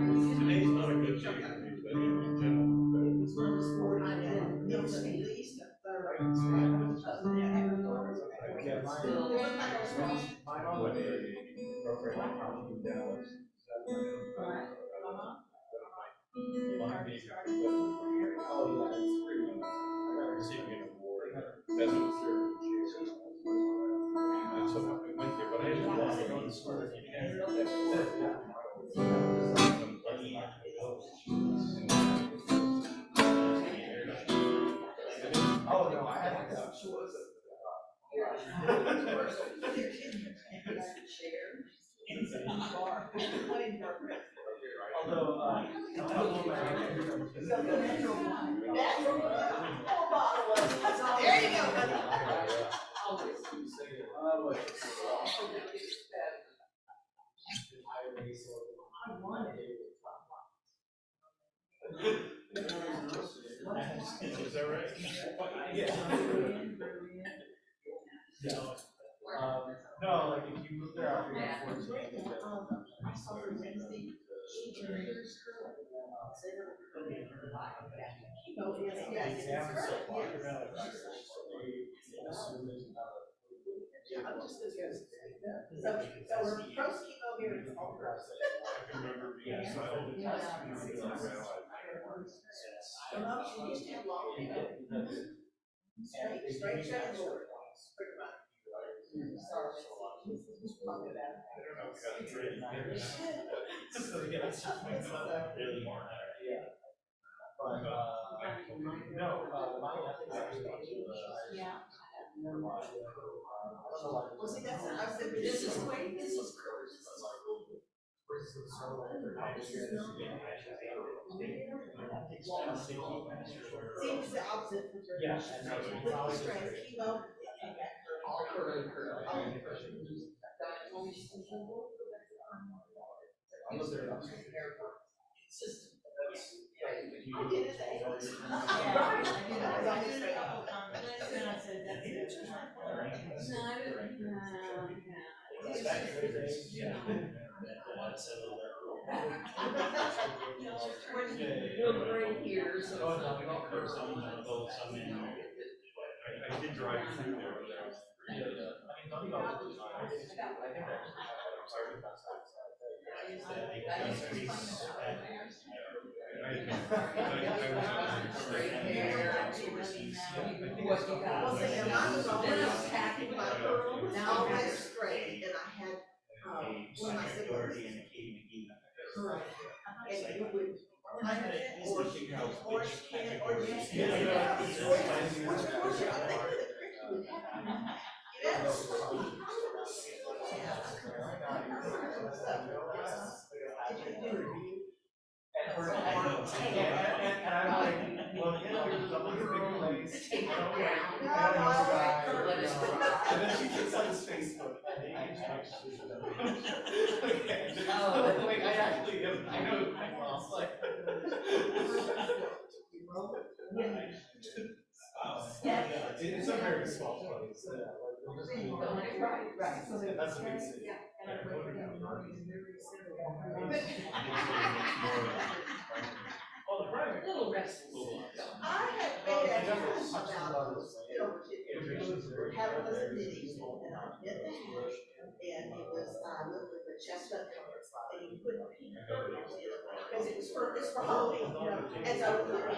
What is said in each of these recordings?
Today's not a good day for anybody in general. Receiving an award as a and so I went there, but I didn't want to go to school. Oh no, I had to go. Although, there you go, buddy. Is that right? Yeah. No, like if you move there after you're 14, I saw her Wednesday. I'm just as good. So we're post chemo here in all girls. I can remember being silent. She used to have long hair. Straight shades. Well, see, that's I said, this is great. This is cool. Seems the opposite for her. Yeah. Chemo. I did drive through there. Now I'm straight, and I had one of my siblings. And you would or juice. And I'm like, well, here's a big place. And then she takes on his Facebook. Like, I actually am, I know my mom's like. It's a very small place. Right. So that's a big city. Little restless. I had made a house about those having those meetings and I did that. And it was with the chestnut colors, and you put because it's for Halloween, you know. And so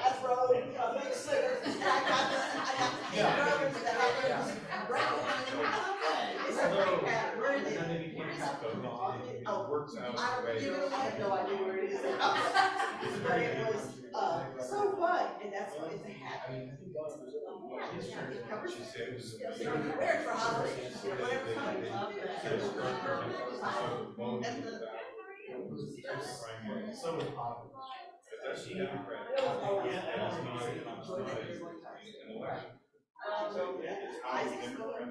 I throw big slippers, and I got the brothers that had brown. It's a great pattern. Where is it? Oh, works out. You know what? No idea where it is. But it was so fun, and that's what it's a hat. It covers. You wear it for Halloween. Whatever time you love that. And the so that's the Democrat. Isaac's going.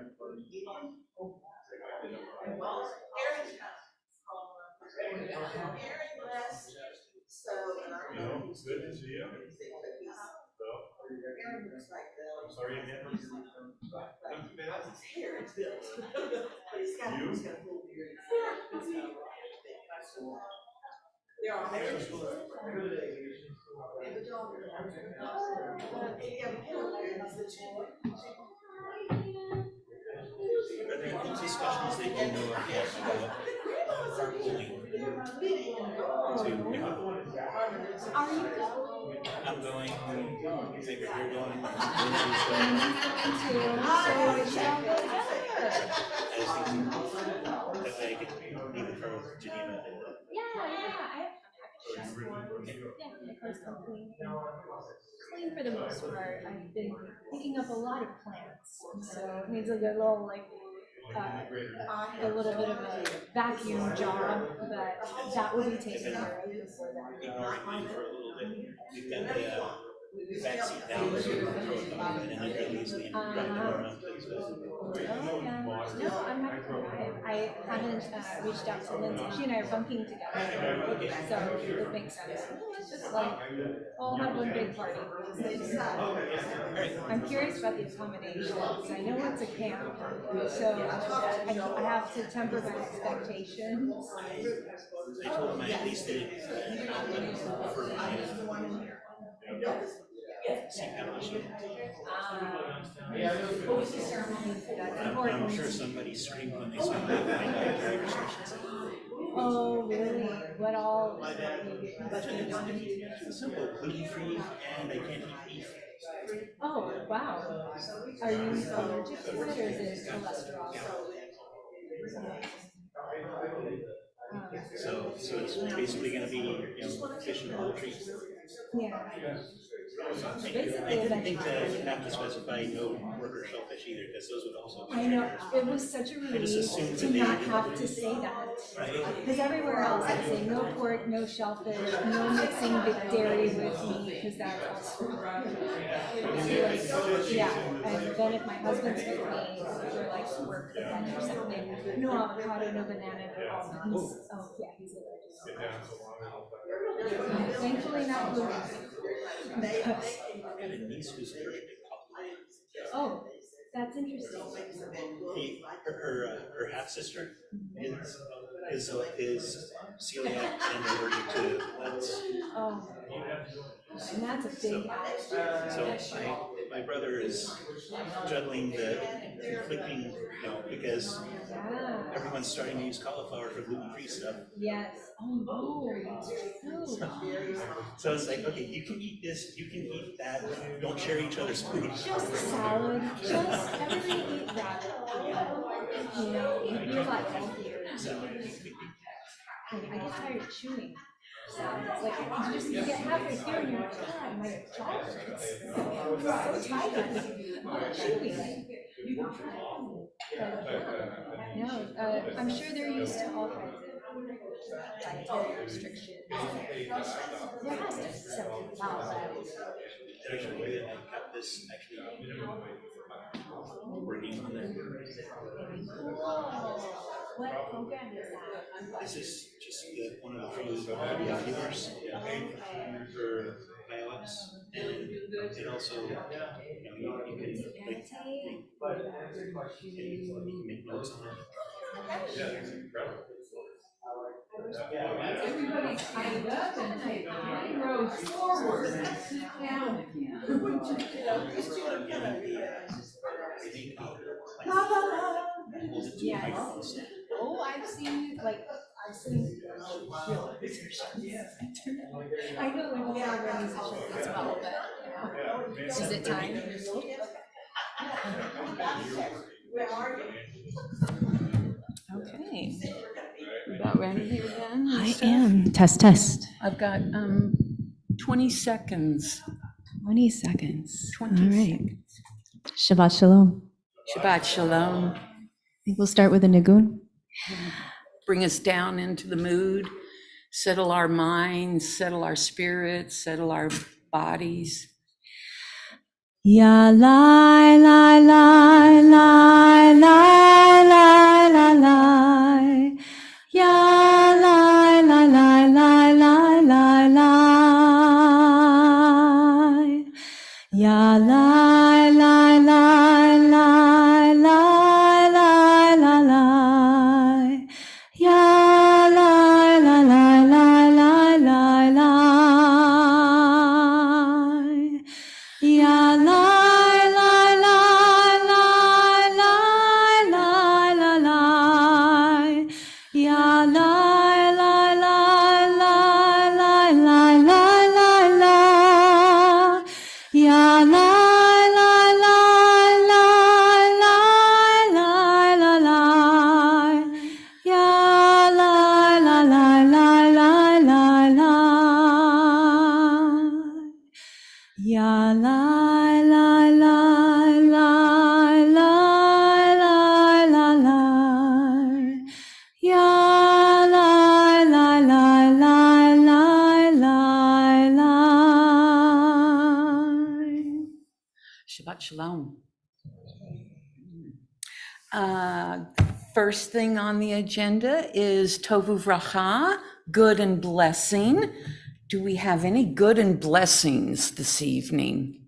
Aaron left. So it's good to see you. Aaron looks like I'm sorry again. His hair is built. But he's got a full beard. There are Are there any discussions that you know of yet about carpooling to Newman? Are you? I'm going, maybe you're going, Lindsay's going too. So we should all go together. as that way I get to leave the car with Geneva. Yeah. Yeah, my car's still clean. Clean for the most part. I've been picking up a lot of plants, so it needs a good little a little bit of a vacuum job, but that will be taken care of before that. Ignoring mine for a little bit. We've got the backseat down, so we can throw it up and then really easily and drive it around. Oh yeah. No, I'm happy to drive. I haven't reached out to Lindsay. She and I are bunking together, so it makes sense. It's just like all have one big party. I'm curious about the accommodations. I know it's a camp, so I have to temper my expectations. I told them I at least did for my I'm sure somebody screamed when they saw my driver's license. Oh, really? What all is Simple, gluten-free, and I can't eat beef. Oh, wow. Are you allergic to it, or is it cholesterol? So it's basically going to be, fish and poultry. Yeah. I didn't think that I would have to specify no pork or shellfish either, because those would also be. I know, it was such a relief to not have to say that. Because everywhere else I say no pork, no shellfish, no mixing the dairy with meat, because that's also. Yeah, and then if my husband's with me, for like work event or something, no avocado, no banana, no almonds. Oh, yeah, he's allergic. Thankfully not gluten. I got a niece who's allergic to coffee. Oh, that's interesting. Her half sister is celiac and allergic to nuts. Oh, and that's a big ask. So my brother is juggling the conflicting, because everyone's starting to use cauliflower for gluten-free stuff. Yes. Oh no. So it's like, okay, you can eat this, you can eat that. Don't share each other's food. Just salad. Just everybody eat that. You're like healthier. I get tired of chewing. Like you get halfway through and you're like, God, my jaw hurts. I'm so tired. I'm chewing. No, I'm sure they're used to all kinds of dietary restrictions. There has to be something about that. There's a way that I got this actually working on it. What program is that? This is just one of the few viewers for IOS, and it also, you can make notes on it. Everybody tied up and take 9 rows forward and sit down again. Yes. Oh, I've seen real musicians. I know when we are musicians as well, but is it time? Okay. You about ready here then? I am. Test. I've got 20 seconds. 20 seconds. 20 All right. seconds. Shabbat Shalom. Shabbat Shalom. I think we'll start with a nigun. Bring us down into the mood, settle our minds, settle our spirits, settle our bodies. Ya lai lai lai lai lai lai lai lai. Ya lai lai lai lai lai lai lai. Ya lai lai lai lai lai lai lai lai. Ya lai lai lai lai lai lai. Ya la la la la la la la la. Ya la la la la la la la. Shabbat Shalom. First thing on the agenda is Tovu Vracha, good and blessing. Do we have any good and blessings this evening?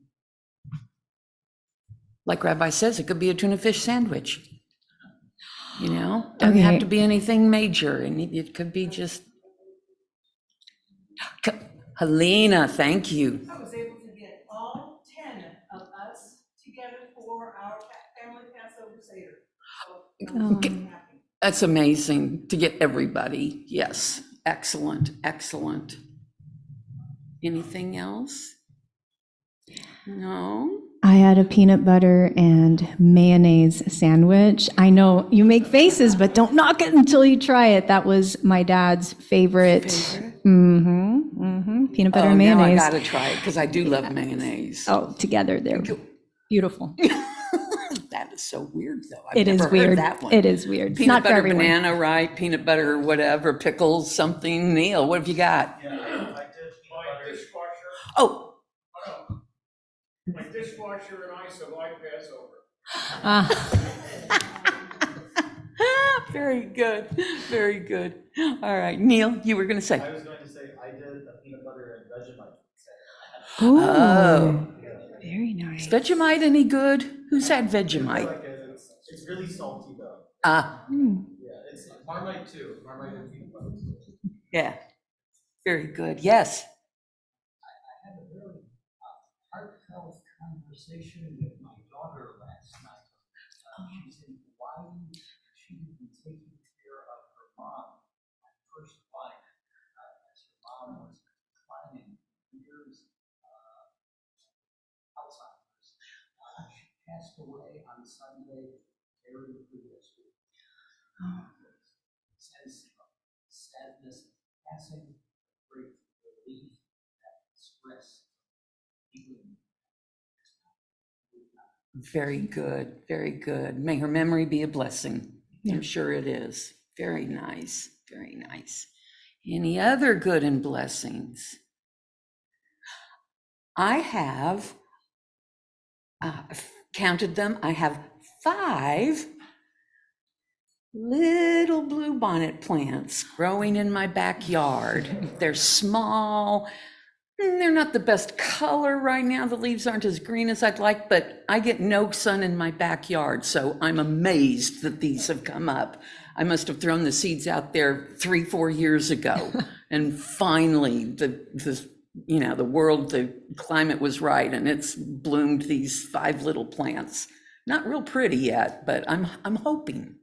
Like Rabbi says, it could be a tuna fish sandwich. You know, doesn't have to be anything major, and it could be just. Helena, thank you. I was able to get all 10 of us together for our family Passover Seder. So I'm really happy. That's amazing to get everybody. Yes, excellent, excellent. Anything else? No? I had a peanut butter and mayonnaise sandwich. I know you make faces, but don't knock it until you try it. That was my dad's favorite. Peanut butter and mayonnaise. Now I gotta try it because I do love mayonnaise. Oh, together they're beautiful. That is so weird, though. It is weird. That one. It is weird. It's Peanut not for butter everyone. banana, right? Peanut butter, whatever, pickles, something. Neil, what have you got? Yeah, I did peanut butter. Dishwasher, Oh, my dishwasher and I survived Passover. very good, very good. All right, Neil, you were going to say. I was going to say, I did a peanut butter and Vegemite. Oh, very nice. Is Vegemite any good? Who's had Vegemite? Like it's really salty though. Ah, Yeah, it's Marmite too. Marmite and peanut butter. yeah, very good. Yes. I had a very heartfelt conversation with my daughter last night. She said, why she had been taking care of her mom, my first wife, as her mom was declining years Alzheimer's. She passed away on Sunday, buried her this week. Sense of sadness, passing, great relief, that stress. Very good, very good. May her memory be a blessing. I'm sure it is. Very nice, very nice. Any other good and blessings? I have, counted them, I have 5 little bluebonnet plants growing in my backyard. They're small. They're not the best color right now. The leaves aren't as green as I'd like, but I get no sun in my backyard, so I'm amazed that these have come up. I must have thrown the seeds out there 3-4 years ago, and finally the climate was right, and it's bloomed these 5 little plants. Not real pretty yet, but I'm hoping.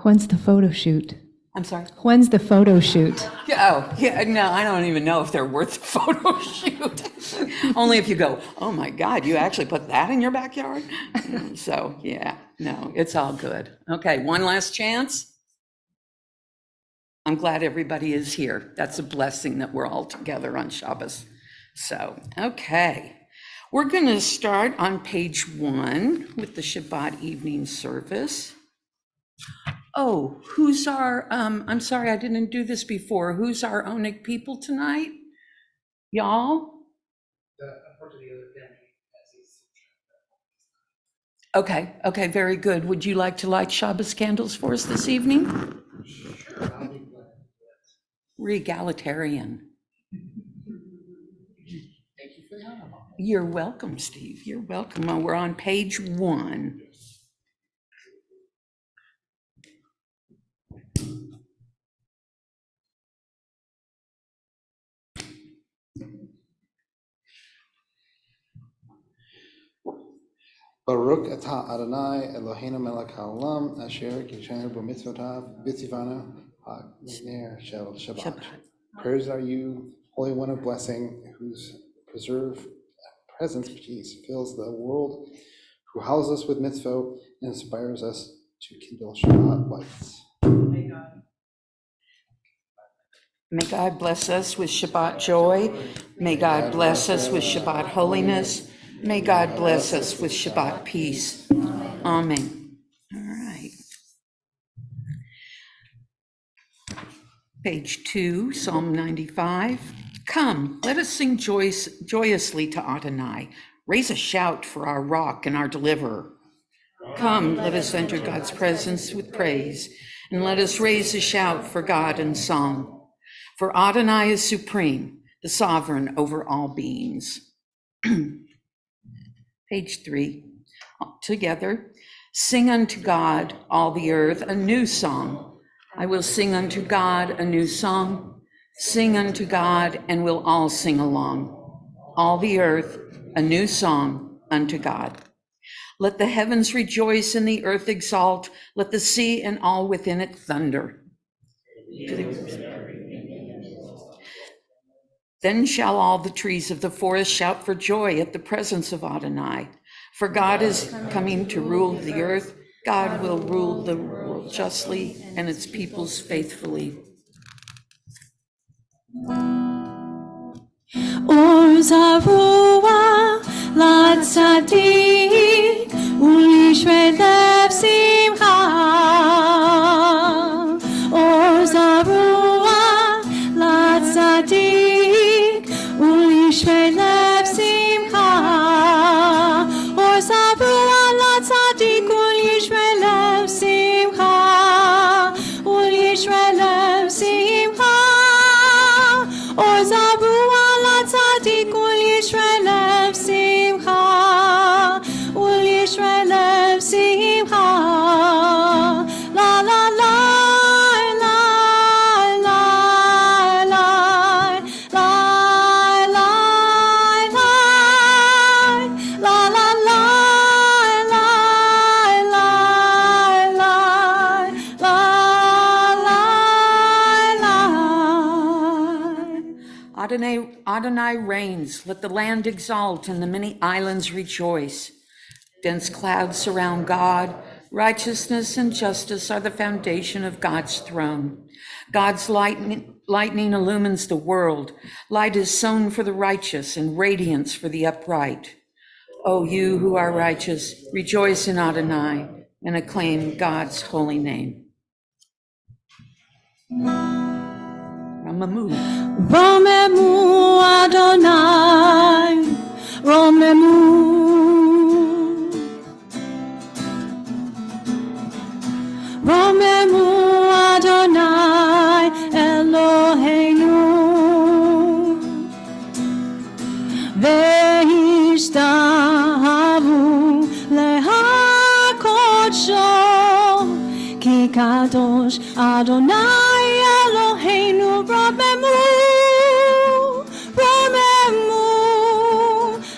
When's the photo shoot? I'm sorry? When's the photo shoot? Oh, yeah, no, I don't even know if they're worth the photo shoot. Only if you go, oh my God, you actually put that in your backyard? So, yeah, no, it's all good. Okay, one last chance. I'm glad everybody is here. That's a blessing that we're all together on Shabbos. So, okay. We're going to start on page 1 with the Shabbat evening service. Oh, who's our, I'm sorry, I didn't do this before. Who's our Onik people tonight? Y'all? Okay, very good. Would you like to light Shabbos candles for us this evening? Sure, I'll be glad. We're egalitarian. Thank you for the honor. You're welcome, Steve. You're welcome. We're on page 1. Baruch atah Adonai Eloheinu melech haolam asher kishenu b'mitzvotav b'tzivanu ha'ner shel Shabbat. Praise are you, Holy One of blessing, whose presence fills the world, who houses us with mitzvot and inspires us to kindle Shabbat lights. May God May God bless us with Shabbat joy. May God bless us with Shabbat holiness. May God bless us with Shabbat peace. Amen. All right. Page 2, Psalm 95. Come, let us sing joyously to Adonai. Raise a shout for our rock and our deliverer. Come, let us enter God's presence with praise, and let us raise a shout for God in song. For Adonai is supreme, the sovereign over all beings. Page 3, together. Sing unto God, all the earth, a new song. I will sing unto God a new song. Sing unto God, and we'll all sing along. All the earth, a new song unto God. Let the heavens rejoice and the earth exalt. Let the sea and all within it thunder. Then shall all the trees of the forest shout for joy at the presence of Adonai. For God is coming to rule the earth. God will rule the world justly and its peoples faithfully. Or Zarua Latzadik Ulishred Lev Simcha. Or Zarua Latzadik Ulishred Lev Simcha. Or Zarua Latzadik Ulishred Lev Simcha. Ulishred Lev Simcha. Or Zarua Latzadik Ul Yisrael Lev Simcha. Ul Yisrael Lev Simcha. La la la la la la la la la la la Adonai reigns, let the land exalt and the many islands rejoice. Dense clouds surround God, righteousness and justice are the foundation of God's throne. God's lightning illumines the world. Light is sown for the righteous and radiance for the upright. O you who are righteous, rejoice in Adonai and acclaim God's holy name. Ramamu. Romemu Adonai, Romemu. Romemu Adonai Eloheinu. Ve'ishtahavu lehakodsho, ki kadosh Adonai Eloheinu. Romemu, Romemu,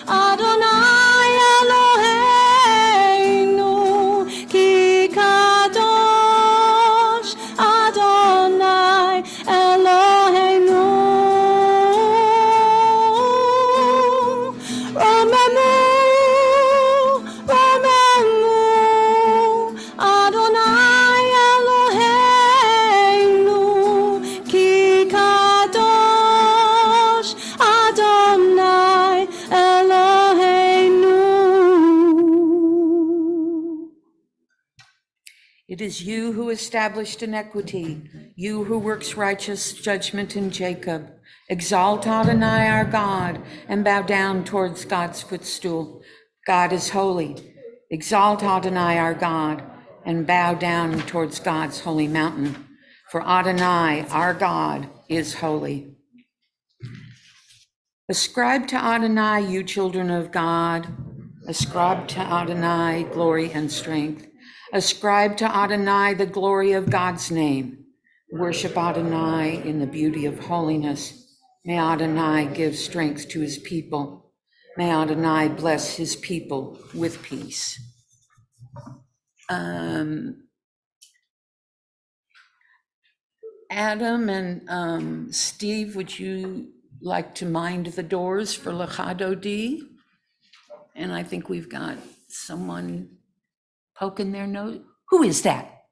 Adonai Eloheinu, ki kadosh Adonai Eloheinu. Romemu, Romemu, Adonai Eloheinu, ki kadosh Adonai Eloheinu. It is you who established inequity, you who works righteous judgment in Jacob. Exalt Adonai our God and bow down towards God's footstool. God is holy. Exalt Adonai our God and bow down towards God's holy mountain. For Adonai our God is holy. Ascribe to Adonai, you children of God. Ascribe to Adonai glory and strength. Ascribe to Adonai the glory of God's name. Worship Adonai in the beauty of holiness. May Adonai give strength to his people. May Adonai bless his people with peace. Adam and Steve, would you like to mind the doors for Lechado D? And I think we've got someone poking their nose. Who is that?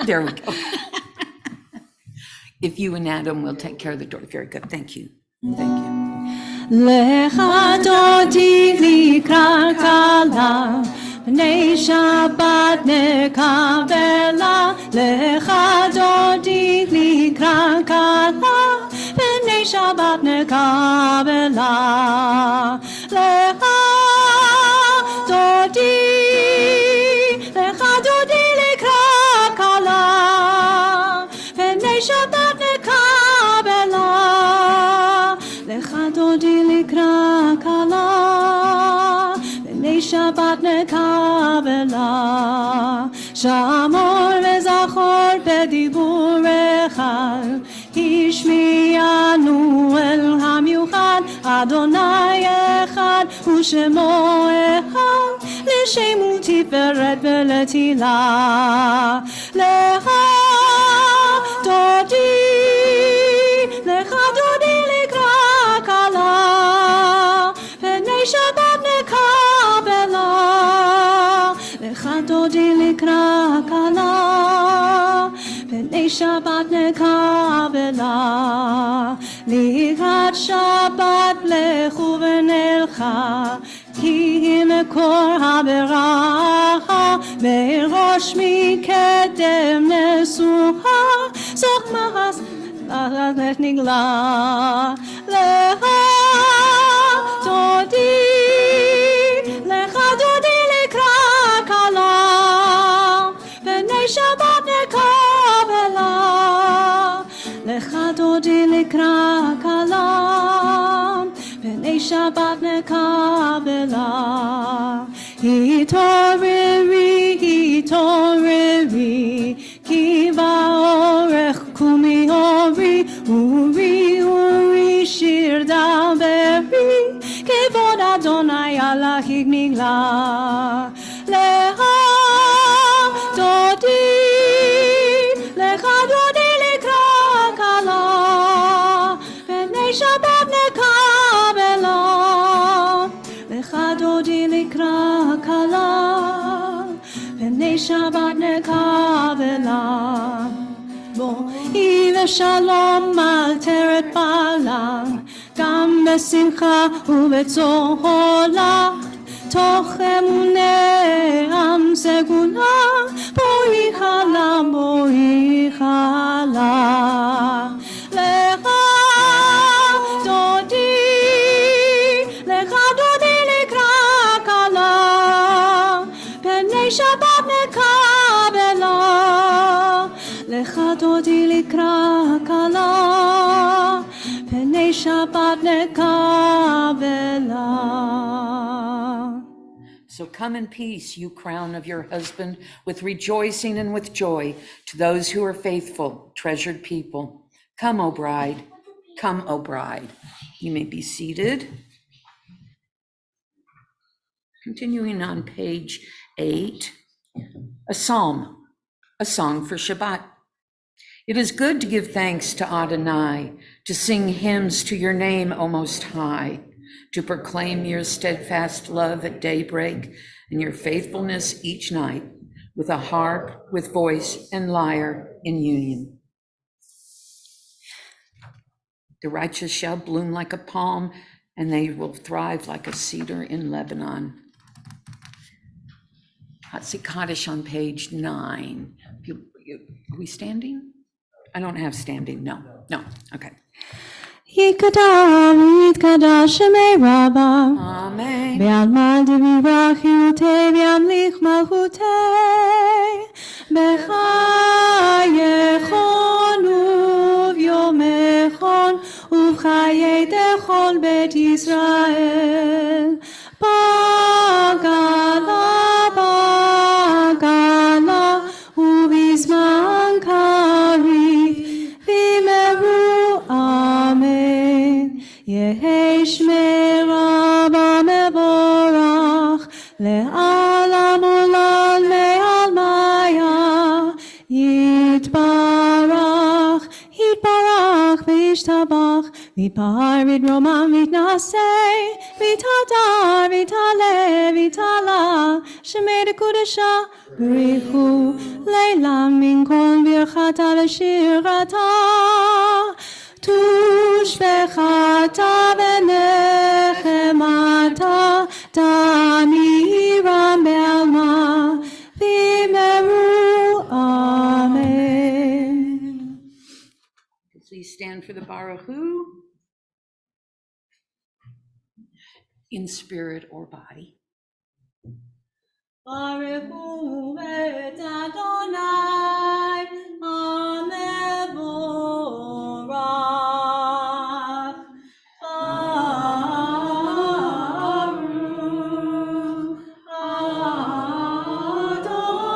There we go. if you and Adam will take care of the door. Very good. Thank you. Thank you. לך דודי לקראת כלה, בני שבת נקבלה. לך דודי לקראת כלה, בני שבת נקבלה. לך דודי לקראת כלה, בני שבת נקבלה. לך דודי לקרא כלה, בני שבת נקבלה. שמור וזכור בדיבורך, השמיענו אל המיוחד. אדוני אחד ושמו אחד, לשם ותפארת ולתהילה. לך דודי לקרא כלה, בני שבת נקבלה. לך דודי לקרא כלה, בני שבת נקבלה. לקראת שבת לכו ונלכה, כי היא מקור הברכה. מראש מקדם נשואה, סוף מחס לך נגלה. לך דודי לקרא כלה, בני שבת נקבלה. לך דודי לקרא כלה, בני שבת נקבלה. התעוררי, התעוררי, כי באורך קומי אורי. אורי, אורי, שיר דברי, כבוד אדוני עלייך נגלה. לך דודי לקרא כלה, בני שבת נקבלה. לך דודי לקרא כלה, בני שבת נקבלה. בואי ושלום עטרת בעלה, גם בשמחה ובצהלה. תוך אמוני עם סגולה, בואי חלה, בואי חלה. לך דודי לקרא כלה, בני שבת נקבלה. לך דודי לקרא כלה, בני שבת נקבלה. So come in peace, you crown of your husband, with rejoicing and with joy, to those who are faithful, treasured people. Come, O bride. Come, O bride. You may be seated. Continuing on page 8, a psalm, a song for Shabbat. It is good to give thanks to Adonai, to sing hymns to your name, O Most High, to proclaim your steadfast love at daybreak and your faithfulness each night, with a harp, with voice and lyre in union. The righteous shall bloom like a palm, and they will thrive like a cedar in Lebanon. Hatsi Kaddish on page 9. Are we standing? I don't have standing, no, okay. יתקדש שמי רבה, Amen. בעלמא דברך חירותי וימליך מלכותי. בחייכון וביומכון ובחיי כל בית ישראל. בגלה ובזמן קריב ויאמרו אמן. יהי שמי רבה מבורך לעולם עולם מעל מיה. יתברך וישתבח vipar vidromam vitnasei, vitadar, vitale, vitala, shemeda kudasha, berichu, leilam min kol virchata v'shirata, tushbechata v'nechemata, damiram be'alma, v'meru, amen. Please stand for the Baruchu in spirit or body. Baruchu et Adonai, amevorach. Baruch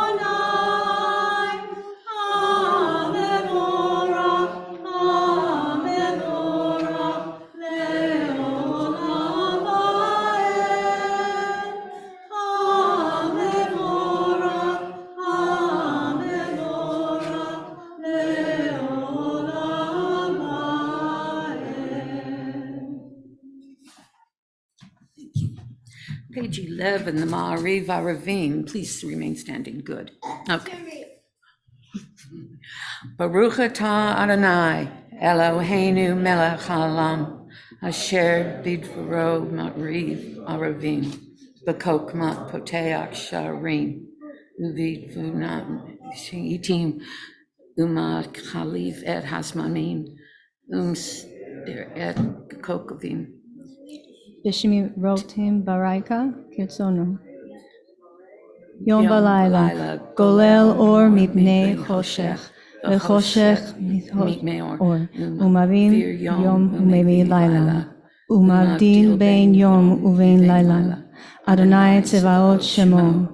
Adonai, amevorach, amevorach, leolam vaed. Amevorach, amevorach, leolam vaed. Page 11, the Ma'ariv Aravim. Please remain standing. Good. Okay. Baruch atah Adonai, Eloheinu melech haolam, asher bidvaro ma'ariv aravim, b'kokma poteach sharim, uvidvunam shi'itim, u'machaliv et hasmanim, et kokavim. Bishmi rotim baraika kirtzonu. Yom v'layla, golel or mipnei choshech, v'choshech mipnei or, umavim yom umevi layla, umavdil bein yom uvein layla. Adonai tzevaot shemo,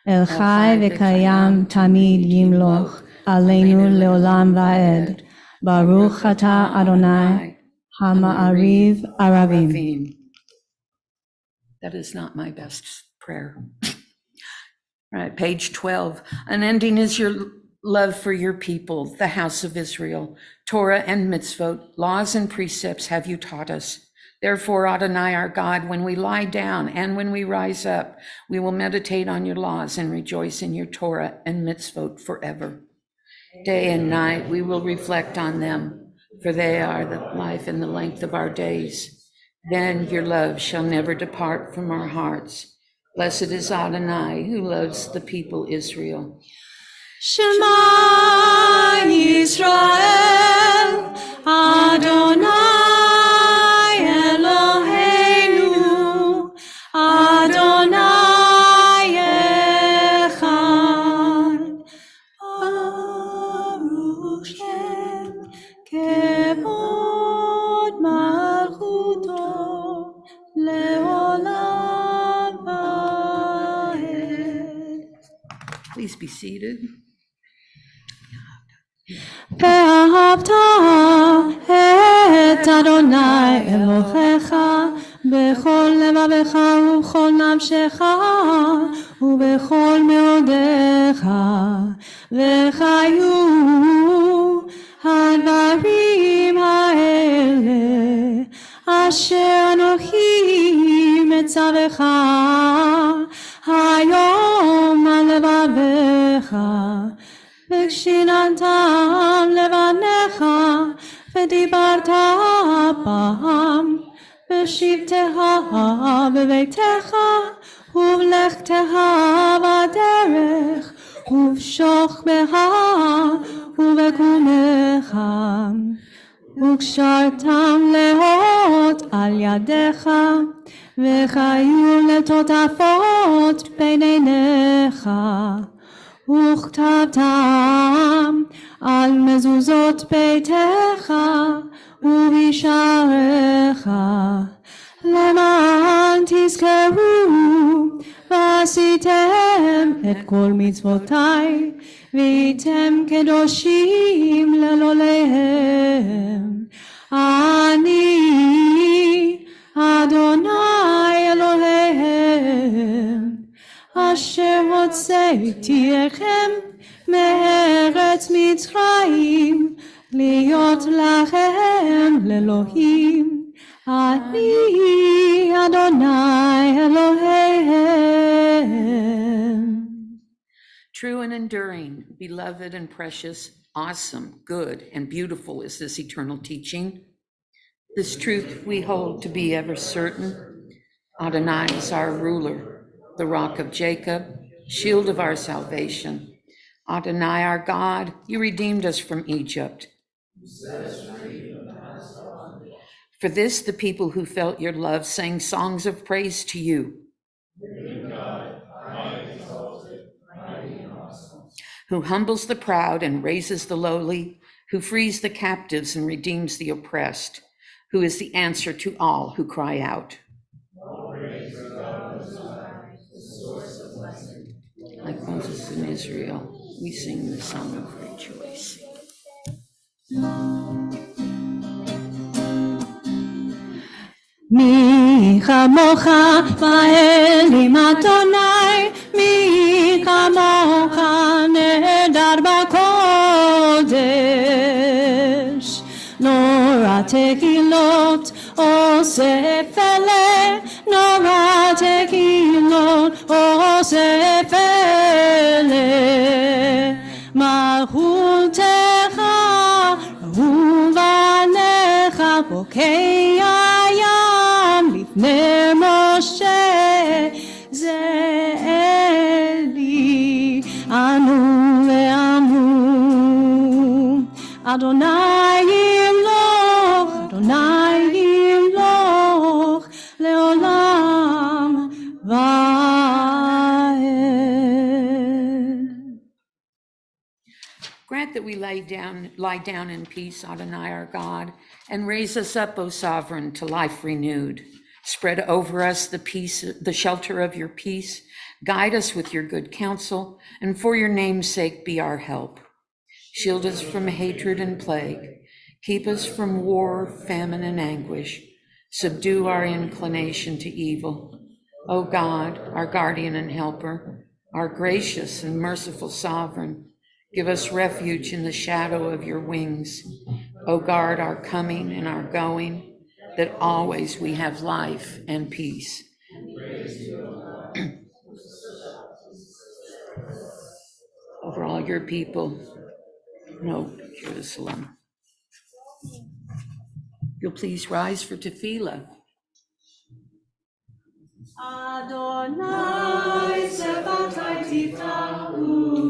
el chai v'kayam tamid yimloch, aleinu leolam vaed. Baruch atah Adonai, hama'ariv aravim. That is not my best prayer. All right, page 12. Unending is your love for your people, the house of Israel. Torah and mitzvot, laws and precepts have you taught us. Therefore, Adonai, our God, when we lie down and when we rise up, we will meditate on your laws and rejoice in your Torah and mitzvot forever. Day and night we will reflect on them, for they are the life and the length of our days. Then your love shall never depart from our hearts. Blessed is Adonai, who loves the people Israel. Shema Yisrael, Adonai Eloheinu, Adonai Echad. Baruch Shem kevod malchuto leolam vaed. Please be seated. ואהבת את אדוני אלוהיך בכל לבבך ובכל נפשך ובכל מאודיך וחיו הדברים האלה אשר אנוכי מצווך היום על לבבך וכשננתם לבניך ודיברת בם בשבתך בביתך ובלכתך בדרך ובשוכבך ובקומך וקשרתם להות על ידיך וחיו לטוטפות בין עיניך וכתבתם על מזוזות ביתך ובשעריך למען תזכרו ועשיתם את כל מצוותיי והייתם קדושים לאלוהיהם. אני אדוני אלוהיהם אשר הוצאתיכם מארץ מצרים להיות לכם לאלוהים, אני אדוני אלוהיהם. True and enduring, beloved and precious, awesome, good, and beautiful is this eternal teaching. This truth we hold to be ever certain. Adonai is our ruler, the rock of Jacob, shield of our salvation. Adonai, our God, you redeemed us from Egypt. For this, the people who felt your love sang songs of praise to you. Who humbles the proud and raises the lowly, who frees the captives and redeems the oppressed, who is the answer to all who cry out. Like Moses in Israel, we sing the song of rejoicing. מי כמוך באלים אדוני, מי כמוך נהדר בקודש. נורא תהילות עושה פלא, נורא תהילות עושה פלא. מלכותך ובניך בוקע לפני משה, זה אלי אנו לעמו. אדוני ימלוך, אדוני ימלוך לעולם ועד. Grant that we lie down in peace, Adonai our God, and raise us up, O sovereign, to life renewed. Spread over us the peace, the shelter of your peace. Guide us with your good counsel, and for your name's sake be our help. Shield us from hatred and plague. Keep us from war, famine, and anguish. Subdue our inclination to evil. O God, our guardian and helper, our gracious and merciful sovereign, give us refuge in the shadow of your wings. O guard our coming and our going, that always we have life and peace. Over all your people, no, Jerusalem. You'll please rise for tefillah. Adonai sebatai tiftahu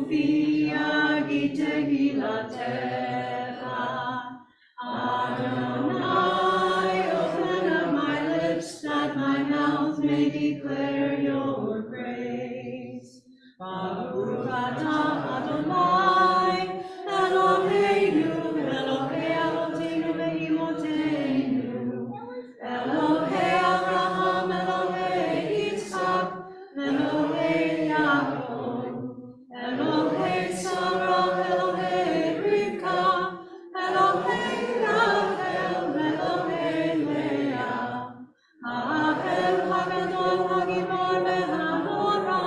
v'yagi tehilatecha. Adonai, open up my lips that my mouth may declare your praise. Baruch atah Adonai, Eloheinu, Elohei Avotenu ve'imotenu, Elohei Abraham, Elohei Yitzchak, Elohei Yaakov, Elohei Sarah, Elohei Rivka, Elohei Rachel, Elohei Leah, Ha'el Hagadol Hagibor ve'Hanora,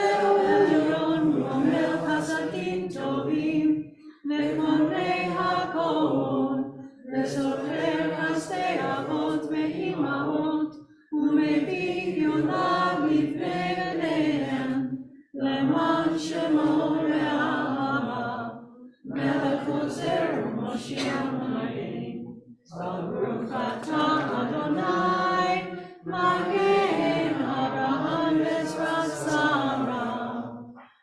Elyon Romel Chasadim Tovim, Lekonei HaKol, Lesocher Chasdei Avot ve'Imahot, U'mebig Yonah lifnei Bneihem, Leman Shemo le'ahava, Melech Ozer u'Moshiach Magin. Baruch atah Adonai, Magen Avraham Bezrat Sarah.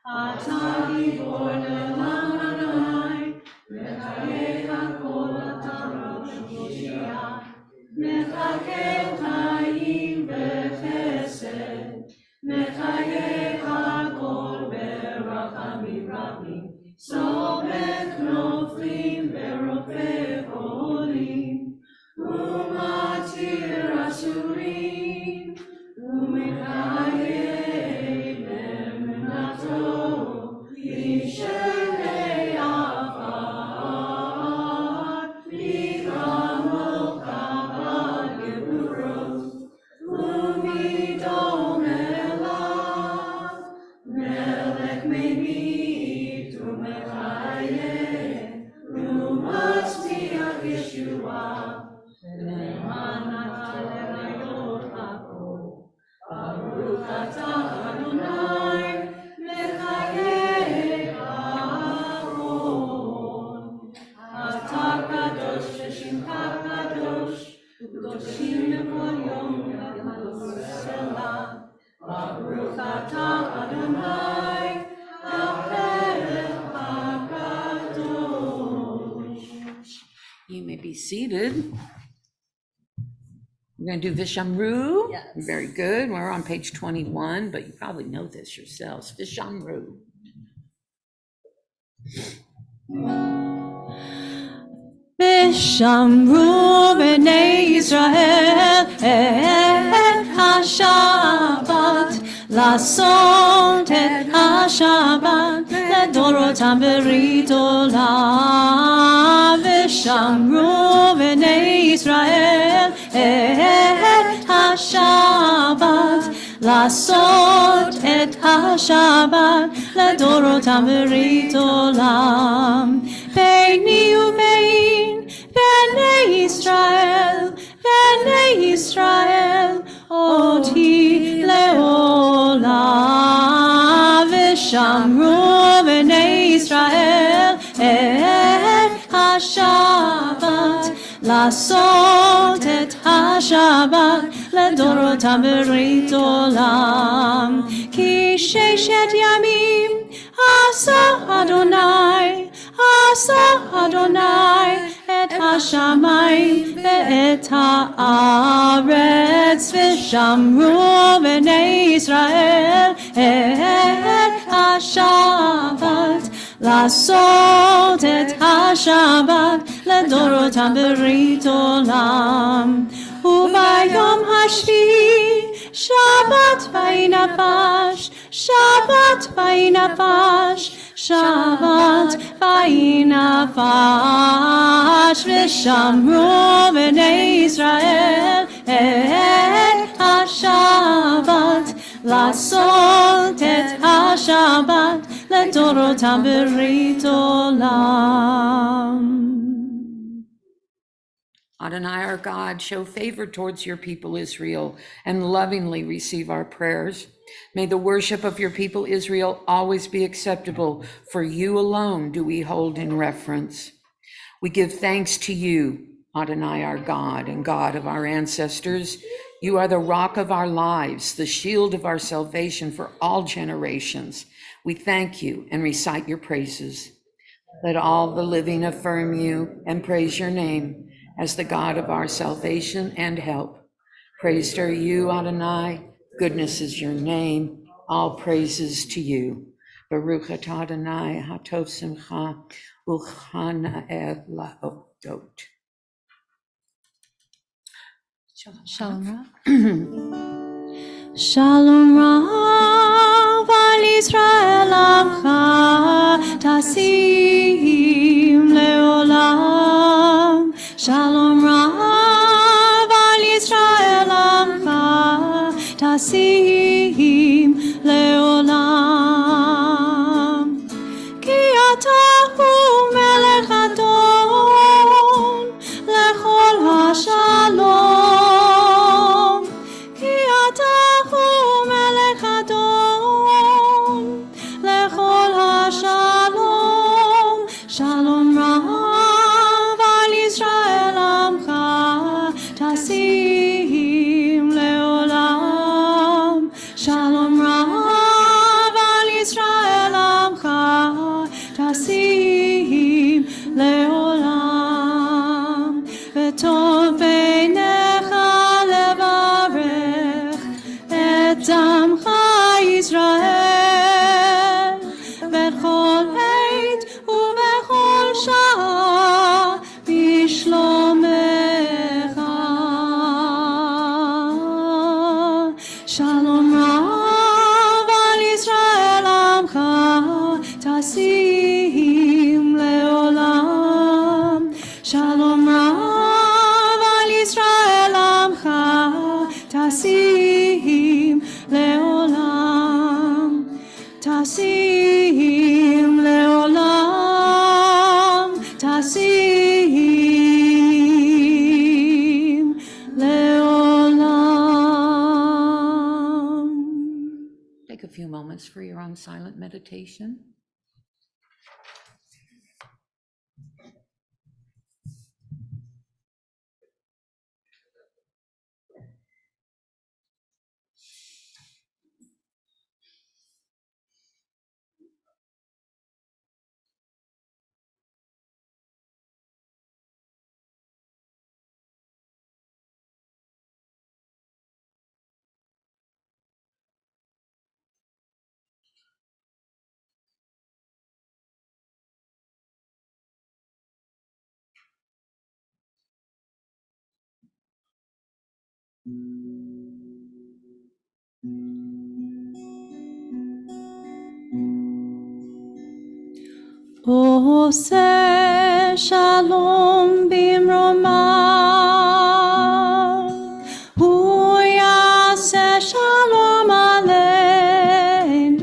Atah Gibor le'olam Adonai, Mechayeh hakol atah Rav Moshiach. Mechakeh chayim v'chesed, Mechayeh hakol berachamim rabim. Somech noflim ve'ropeh cholim, U'matir asurim, U'mechayeh be'emunato, Yishelei afar, Yigramol kabad geburot, U'midom elav, Melech memit u'mechayeh, U'ma קודשים לכל יום וחסלה, ברוך אתה אדוני, המלך הקדוש. You may be seated. We're going to do Vishamru. Yes. Very good. We're on page 21, but you probably know this yourselves. Vishamru. ושמרו בני ישראל את השבת, לעשות את השבת לדורותם ברית עולם. ושמרו בני ישראל את השבת, לעשות את השבת לדורותם ברית עולם. ביני ובין בני ישראל אותי לעולם. ושמרו בני ישראל את השבת, לעשות את השבת לדורותם ברית עולם. כי 6 ימים עשה אדוני את השמיים ואת הארץ. ושמרו בני ישראל את השבת, לעשות את השבת לדורותם ברית עולם. וביום השביעי שבת וינפש, שבת וינפש, שבת וינפש. ושמרו בני ישראל את השבת, לעשות את השבת לדורותם ברית עולם. Adonai, our God, show favor towards your people Israel and lovingly receive our prayers. May the worship of your people Israel always be acceptable, for you alone do we hold in reverence. We give thanks to you, Adonai, our God and God of our ancestors. You are the rock of our lives, the shield of our salvation for all generations. We thank you and recite your praises. Let all the living affirm you and praise your name as the God of our salvation and help. Praised are you, Adonai. Goodness is your name. All praises to you. Baruch atah Adonai, hatov simcha, uchana'ed la'odot. Shalom Rav. Shalom Rav al Yisrael amcha tasim leolam. Shalom Rav al Yisrael amcha tasim leolam. Ki ata hu melech adon lechol hashalom. Ki ata hu melech adon lechol hashalom. Shalom Rav al Yisrael amcha tasim leolam. Shalom Rav al Yisrael amcha tasim leolam. V'tov beinecha levarech et amcha Yisrael bechol עת ובכל שעה בשלומך. Shalom Rav al Yisrael amcha tasim leolam. Shalom Rav al Yisrael amcha tasim leolam. Tasim leolam. Tasim leolam. Take a few moments for your own silent meditation. Ose shalom bimromah, hu yaseh shalom aleinu,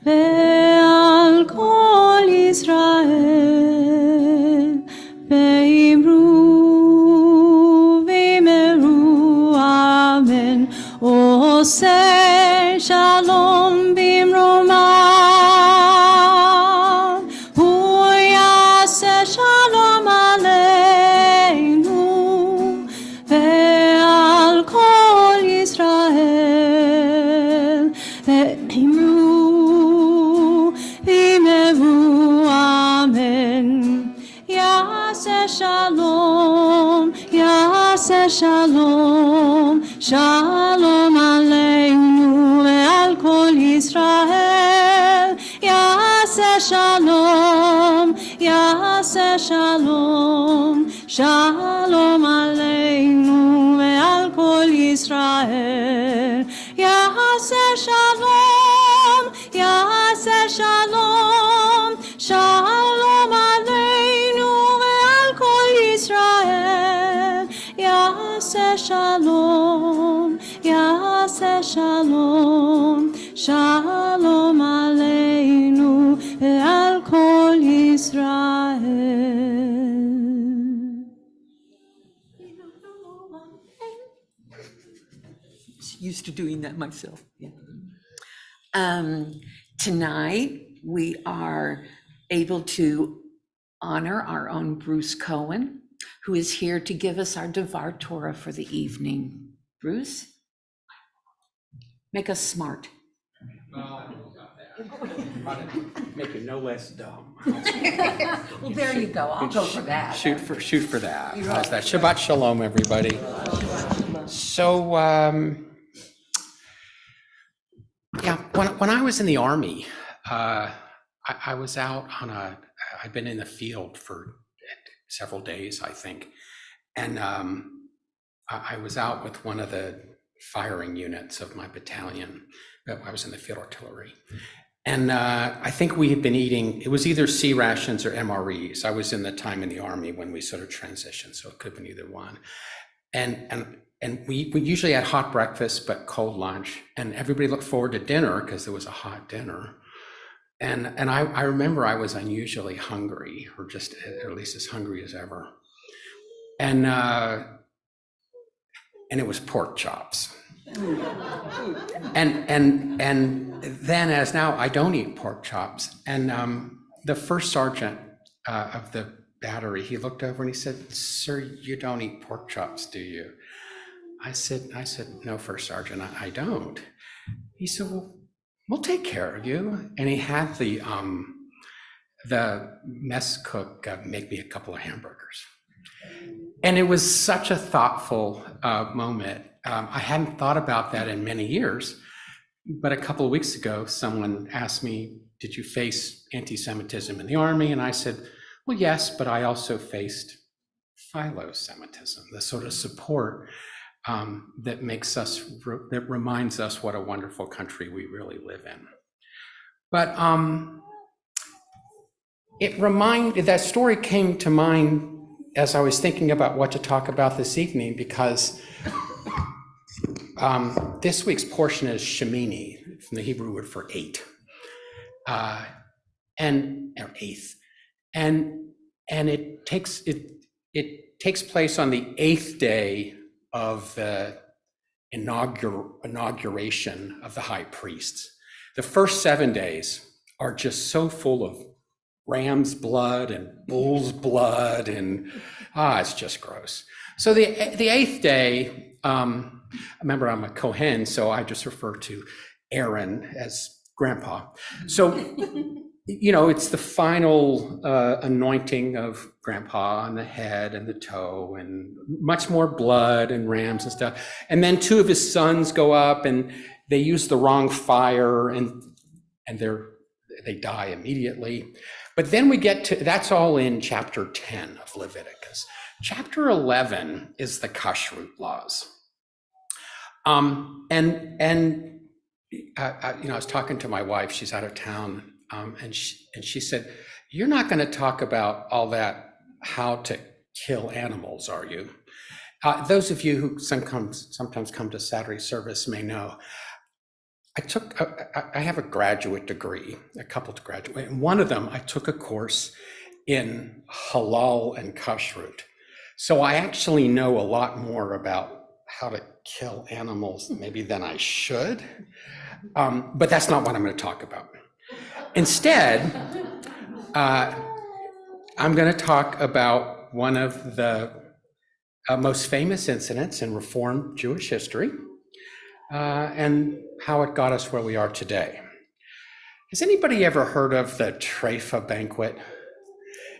ve'al kol Yisrael, ve'imru v'meru amen. Ose shalom bimromah, shalom aleinu ve'al kol Yisrael ve'imru amen. Yaseh shalom, shalom aleinu ve'al kol Yisrael. Yaseh shalom, Yaseh shalom, shalom aleinu ve'al kol Yisrael. Yaseh shalom, Yaseh shalom, shalom aleinu ve'al kol Yisrael. Yaseh shalom, Yaseh shalom, shalom aleinu ve'al kol Yisrael. Used to doing that myself. Yeah. Tonight, we are able to honor our own Bruce Cohen, who is here to give us our Devar Torah for the evening. Bruce, make us smart. Make it no less dumb. Well, there you go. I'll go for that. Shoot for that. How's that? Shabbat shalom, everybody. So, yeah, when I was in the Army, I was out on I'd been in the field for several days, I think. And I was out with one of the firing units of my battalion. I was in the field artillery. And I think we had been eating, it was either C rations or MREs. I was in the time in the Army when we sort of transitioned, so it could have been either one. And we usually had hot breakfast, but cold lunch. And everybody looked forward to dinner because there was a hot dinner. And I remember I was unusually hungry, or just at least as hungry as ever. And it was pork chops. And then, as now, I don't eat pork chops. And the first sergeant of the battery, he looked over and he said, "Sir, you don't eat pork chops, do you?" I said, "No, First Sergeant, I don't." He said, "Well, we'll take care of you." And he had the mess cook make me a couple of hamburgers. And it was such a thoughtful moment. I hadn't thought about that in many years, but a couple of weeks ago, someone asked me, "Did you face anti-Semitism in the Army?" And I said, "Well, yes, but I also faced philo-Semitism, the sort of support that reminds us what a wonderful country we really live in." But that story came to mind as I was thinking about what to talk about this evening, because this week's portion is Shemini, from the Hebrew word for eight, or eighth, and it takes place on the 8th day of the inauguration of the high priests. The first 7 days are just so full of ram's blood and bull's blood, and it's just gross. So the 8th day, remember I'm a Kohen, so I just refer to Aaron as grandpa. So, it's the final anointing of grandpa on the head and the toe, and much more blood and rams and stuff. And then 2 of his sons go up and they use the wrong fire, and they die immediately. But then we get to, that's all in chapter 10 of Leviticus. Chapter 11 is the kashrut laws. I was talking to my wife, she's out of town, and she said, "You're not going to talk about all that, how to kill animals, are you?" Those of you who sometimes come to Saturday service may know, I have a graduate degree, a couple to graduate, and one of them, I took a course in halal and kashrut. So I actually know a lot more about how to kill animals maybe than I should, but that's not what I'm going to talk about. Instead, I'm going to talk about one of the most famous incidents in Reformed Jewish history, and how it got us where we are today. Has anybody ever heard of the Treifa banquet?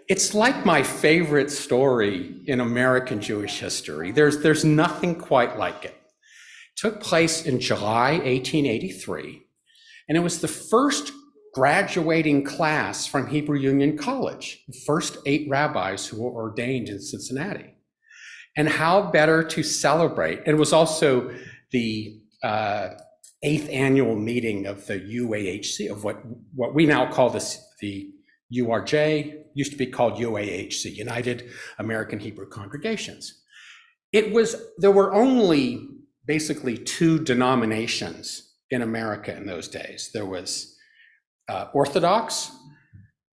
It's like my favorite story in American Jewish history. There's nothing quite like it. It took place in July 1883, and it was the first graduating class from Hebrew Union College, the first 8 rabbis who were ordained in Cincinnati. And how better to celebrate? It was also the 8th annual meeting of the UAHC, of what we now call the URJ, used to be called UAHC, United American Hebrew Congregations. There were only basically 2 denominations in America in those days. There was Orthodox,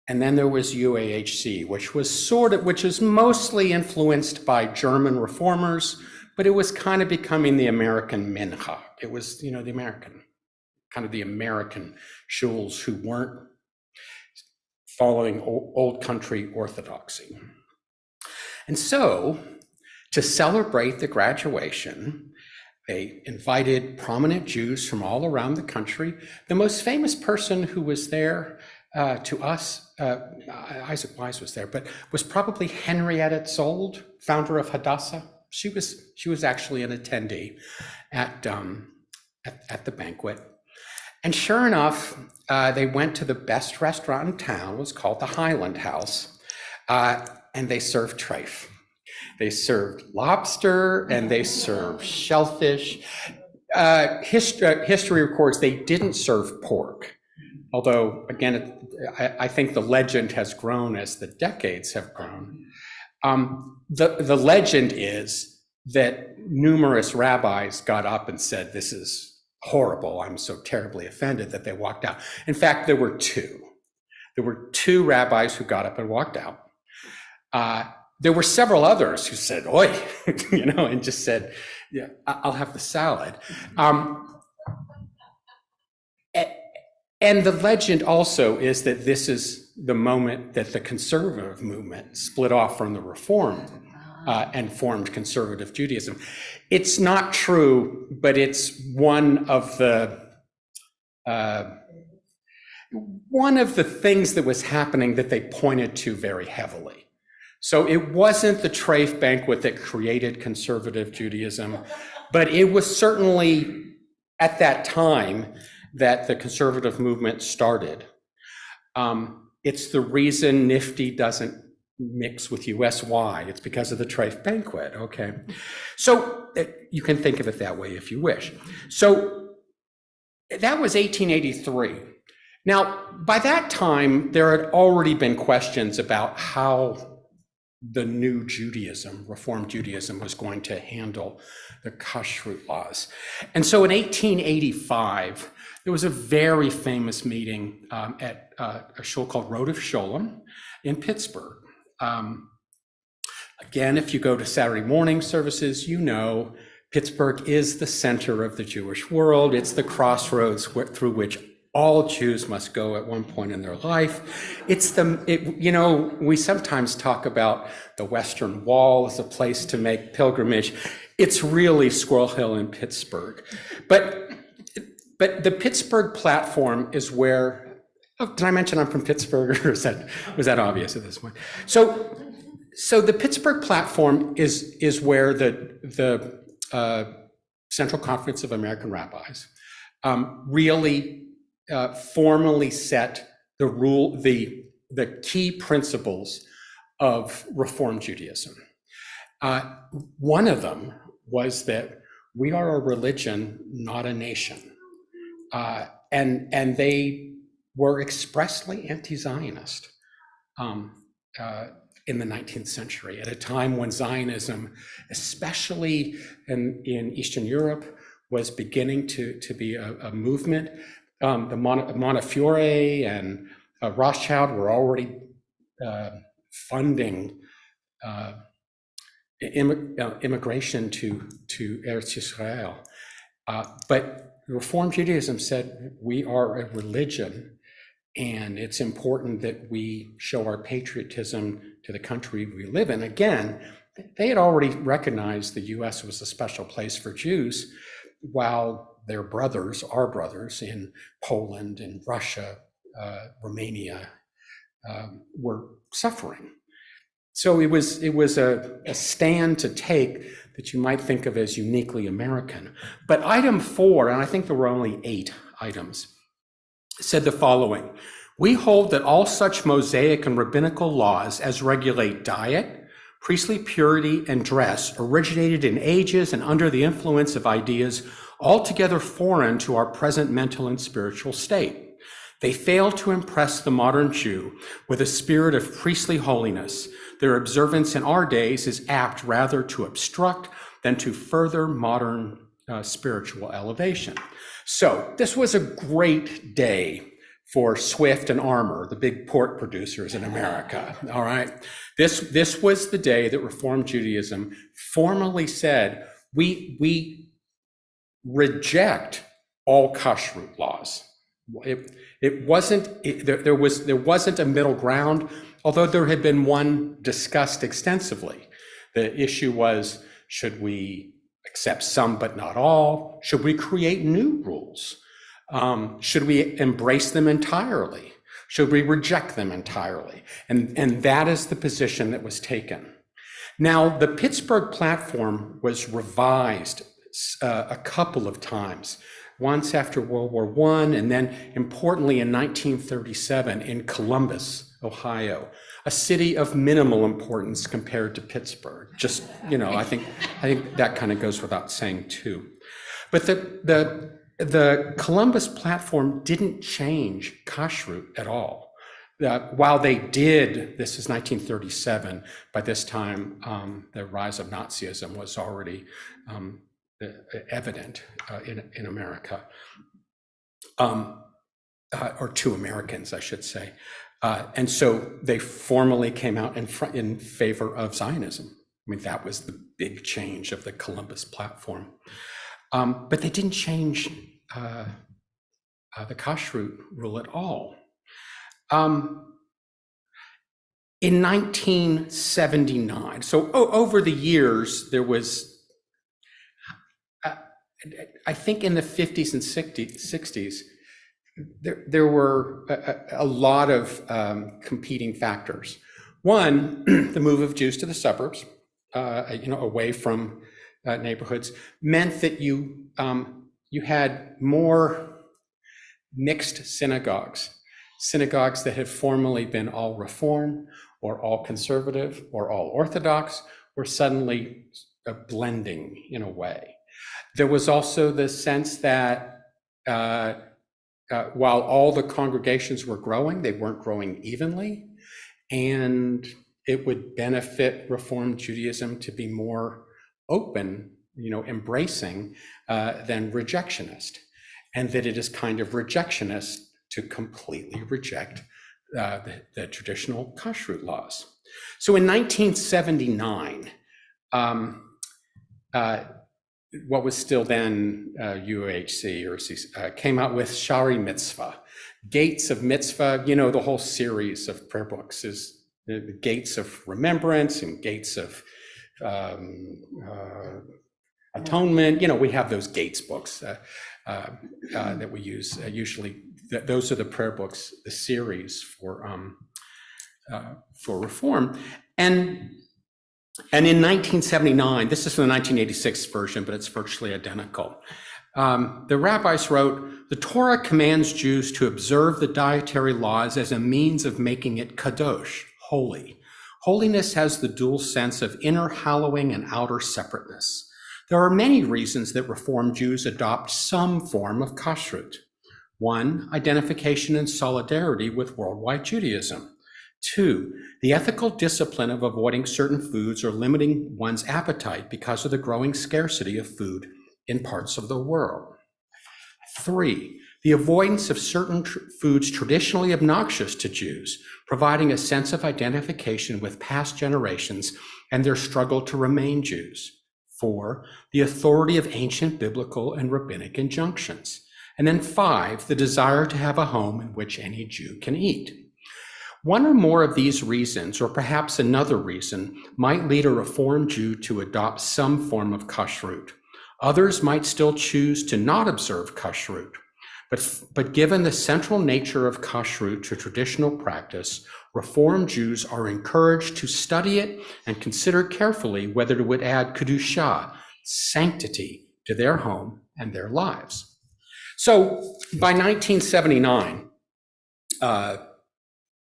and then there was UAHC, which was mostly influenced by German reformers, but it was kind of becoming the American mincha. It was, the American shuls who weren't following old country orthodoxy. And so, to celebrate the graduation, they invited prominent Jews from all around the country. The most famous person who was there to us, Isaac Wise was there, but was probably Henrietta Sold, founder of Hadassah. She was actually an attendee at the banquet. And sure enough, they went to the best restaurant in town. It was called the Highland House, and they served treif. They served lobster and they served shellfish. History records they didn't serve pork, although again, I think the legend has grown as the decades have grown. The legend is that numerous rabbis got up and said, "This is horrible. I'm so terribly offended," that they walked out. In fact, there were 2. There were 2 rabbis who got up and walked out. There were several others who said, "Oi," and just said, "Yeah, I'll have the salad." And the legend also is that this is the moment that the conservative movement split off from the Reform and formed conservative Judaism. It's not true, but it's one of the things that was happening that they pointed to very heavily. So it wasn't the treif banquet that created conservative Judaism, but it was certainly at that time that the conservative movement started. It's the reason Nifty doesn't mix with USY. It's because of the treif banquet, okay? So you can think of it that way if you wish. So that was 1883. Now, by that time, there had already been questions about how the new Judaism, Reformed Judaism, was going to handle the kashrut laws. And so in 1885, there was a very famous meeting at a shul called Road of Sholem in Pittsburgh. Again, if you go to Saturday morning services, Pittsburgh is the center of the Jewish world. It's the crossroads through which all Jews must go at one point in their life. We sometimes talk about the Western Wall as a place to make pilgrimage. It's really Squirrel Hill in Pittsburgh. But the Pittsburgh platform is where, did I mention I'm from Pittsburgh, or was that obvious at this point? So the Pittsburgh platform is where the Central Conference of American Rabbis really formally set the key principles of Reform Judaism. One of them was that we are a religion, not a nation. And they were expressly anti-Zionist in the 19th century, at a time when Zionism, especially in Eastern Europe, was beginning to be a movement. The Montefiore and Rothschild were already funding immigration to Eretz Yisrael. But Reform Judaism said, we are a religion, and it's important that we show our patriotism to the country we live in. Again, they had already recognized the US was a special place for Jews, while their brothers, our brothers in Poland and Russia, Romania, were suffering. So it was a stand to take that you might think of as uniquely American. But item 4, and I think there were only 8 items, said the following: we hold that all such Mosaic and rabbinical laws as regulate diet, priestly purity, and dress originated in ages and under the influence of ideas altogether foreign to our present mental and spiritual state. They fail to impress the modern Jew with a spirit of priestly holiness. Their observance in our days is apt rather to obstruct than to further modern spiritual elevation. So this was a great day for Swift and Armour, the big pork producers in America, all right? This was the day that Reform Judaism formally said, we reject all kashrut laws. There wasn't a middle ground, although there had been one discussed extensively. The issue was, should we accept some but not all? Should we create new rules? Should we embrace them entirely? Should we reject them entirely? And that is the position that was taken. Now, the Pittsburgh platform was revised a couple of times, once after World War I, and then importantly in 1937 in Columbus, Ohio, a city of minimal importance compared to Pittsburgh. Just, I think that kind of goes without saying too. But the Columbus platform didn't change kashrut at all. While they did, this is 1937, by this time the rise of Nazism was already evident in America, or to Americans, I should say. And so they formally came out in favor of Zionism. I mean, that was the big change of the Columbus platform. But they didn't change the kashrut rule at all. In 1979, so over the years, there was, I think in the 50s and 60s, there were a lot of competing factors. One, the move of Jews to the suburbs, away from neighborhoods, meant that you had more mixed synagogues that had formerly been all Reform or all conservative or all Orthodox were suddenly blending in a way. There was also the sense that while all the congregations were growing, they weren't growing evenly, and it would benefit Reform Judaism to be more open, embracing than rejectionist, and that it is kind of rejectionist to completely reject the traditional kashrut laws. So in 1979, what was still then UHC came out with Shari Mitzvah, Gates of Mitzvah. The whole series of prayer books is the Gates of Remembrance and Gates of Atonement. We have those Gates books that we use usually. Those are the prayer books, the series for Reform. And in 1979, this is from the 1986 version, but it's virtually identical. The rabbis wrote, "The Torah commands Jews to observe the dietary laws as a means of making it kadosh, holy. Holiness has the dual sense of inner hallowing and outer separateness. There are many reasons that Reform Jews adopt some form of kashrut. 1, identification and solidarity with worldwide Judaism. 2, the ethical discipline of avoiding certain foods or limiting one's appetite because of the growing scarcity of food in parts of the world. 3, the avoidance of certain foods traditionally obnoxious to Jews, providing a sense of identification with past generations and their struggle to remain Jews. 4, the authority of ancient biblical and rabbinic injunctions. And then 5, the desire to have a home in which any Jew can eat. One or more of these reasons, or perhaps another reason, might lead a Reform Jew to adopt some form of kashrut. Others might still choose to not observe kashrut. But given the central nature of kashrut to traditional practice, Reform Jews are encouraged to study it and consider carefully whether it would add kedusha, sanctity, to their home and their lives. So by 1979,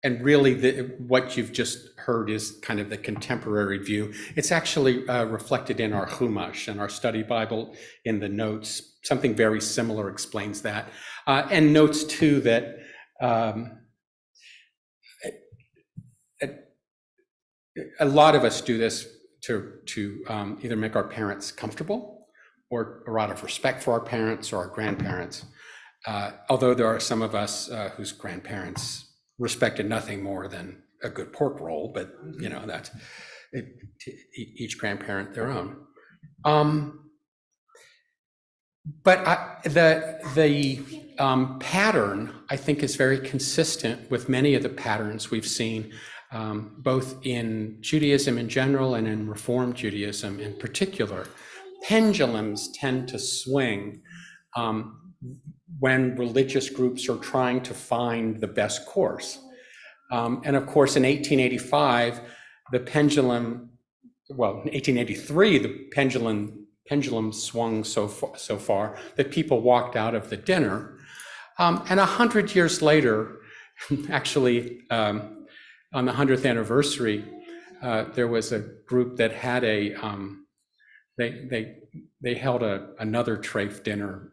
and really what you've just heard is kind of the contemporary view. It's actually reflected in our Chumash and our study Bible in the notes. Something very similar explains that. And notes too that a lot of us do this to either make our parents comfortable or out of respect for our parents or our grandparents. Although there are some of us whose grandparents respected nothing more than a good pork roll, but you know, that's each grandparent their own. But the pattern, I think, is very consistent with many of the patterns we've seen, both in Judaism in general and in Reform Judaism in particular. Pendulums tend to swing when religious groups are trying to find the best course. And of course, in 1885, the pendulum, well, in 1883, the pendulum swung so far that people walked out of the dinner. And 100 years later, actually, on the 100th anniversary, there was a group that had they held another treif dinner,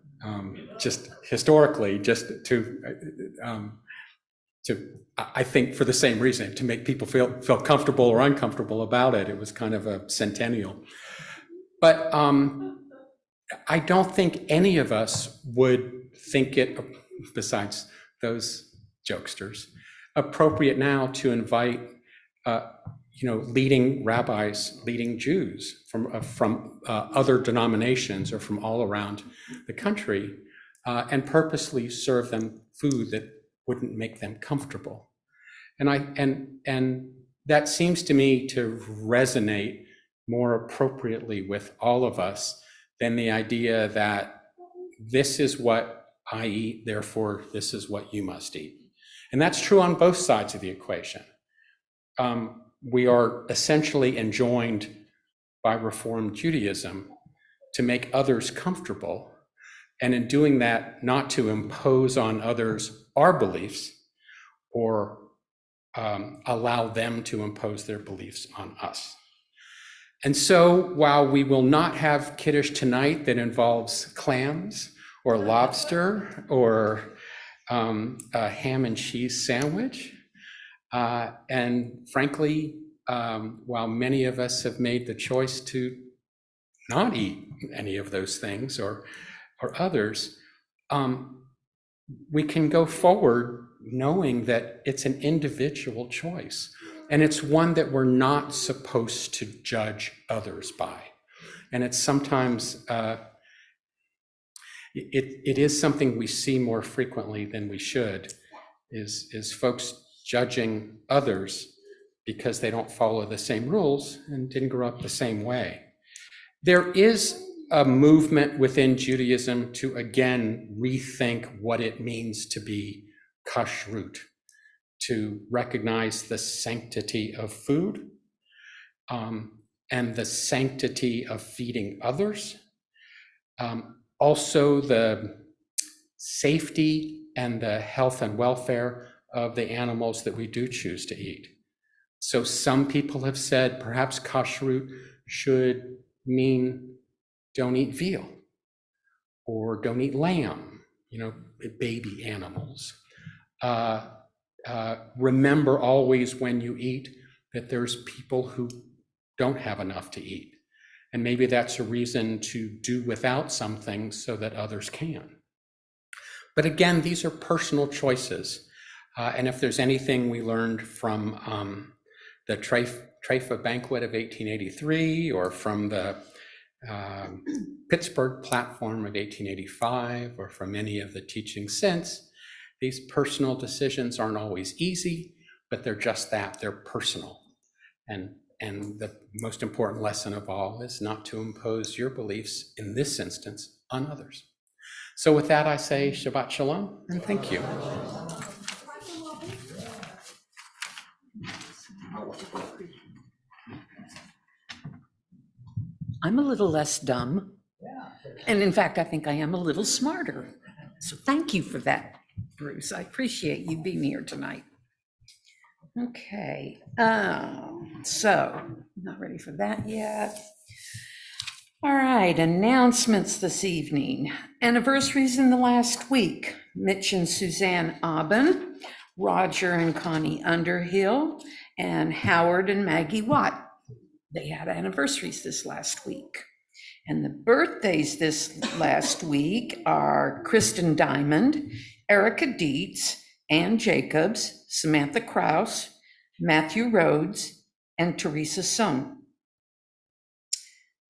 just historically, just to I think for the same reason, to make people feel comfortable or uncomfortable about it. It was kind of a centennial. But I don't think any of us would think it, besides those jokesters, appropriate now to invite leading rabbis, leading Jews from other denominations or from all around the country, and purposely serve them food that wouldn't make them comfortable. And that seems to me to resonate more appropriately with all of us than the idea that this is what I eat, therefore this is what you must eat. And that's true on both sides of the equation. We are essentially enjoined by Reform Judaism to make others comfortable, and in doing that, not to impose on others our beliefs or allow them to impose their beliefs on us. And so while we will not have Kiddush tonight that involves clams or lobster or a ham and cheese sandwich, and frankly, while many of us have made the choice to not eat any of those things or others, we can go forward knowing that it's an individual choice. And it's one that we're not supposed to judge others by. And it's sometimes, it is something we see more frequently than we should, is folks judging others because they don't follow the same rules and didn't grow up the same way. There is a movement within Judaism to again rethink what it means to be kashrut, to recognize the sanctity of food and the sanctity of feeding others. Also the safety and the health and welfare of the animals that we do choose to eat. So some people have said perhaps kashrut should mean don't eat veal or don't eat lamb, baby animals. Remember always when you eat that there's people who don't have enough to eat. And maybe that's a reason to do without some things so that others can. But again, these are personal choices. And if there's anything we learned from the Treifa banquet of 1883 or from the Pittsburgh platform of 1885 or from any of the teachings since, these personal decisions aren't always easy, but they're just that, they're personal. And the most important lesson of all is not to impose your beliefs, in this instance, on others. So with that, I say Shabbat Shalom and thank you. I'm a little less dumb. And in fact, I think I am a little smarter. So thank you for that, Bruce. I appreciate you being here tonight. Okay, so not ready for that yet. All right, announcements this evening. Anniversaries in the last week. Mitch and Suzanne Aubin, Roger and Connie Underhill, and Howard and Maggie Watt. They had anniversaries this last week. And the birthdays this last week are Kristen Diamond, Erica Dietz, Ann Jacobs, Samantha Krause, Matthew Rhodes, and Teresa Sohn.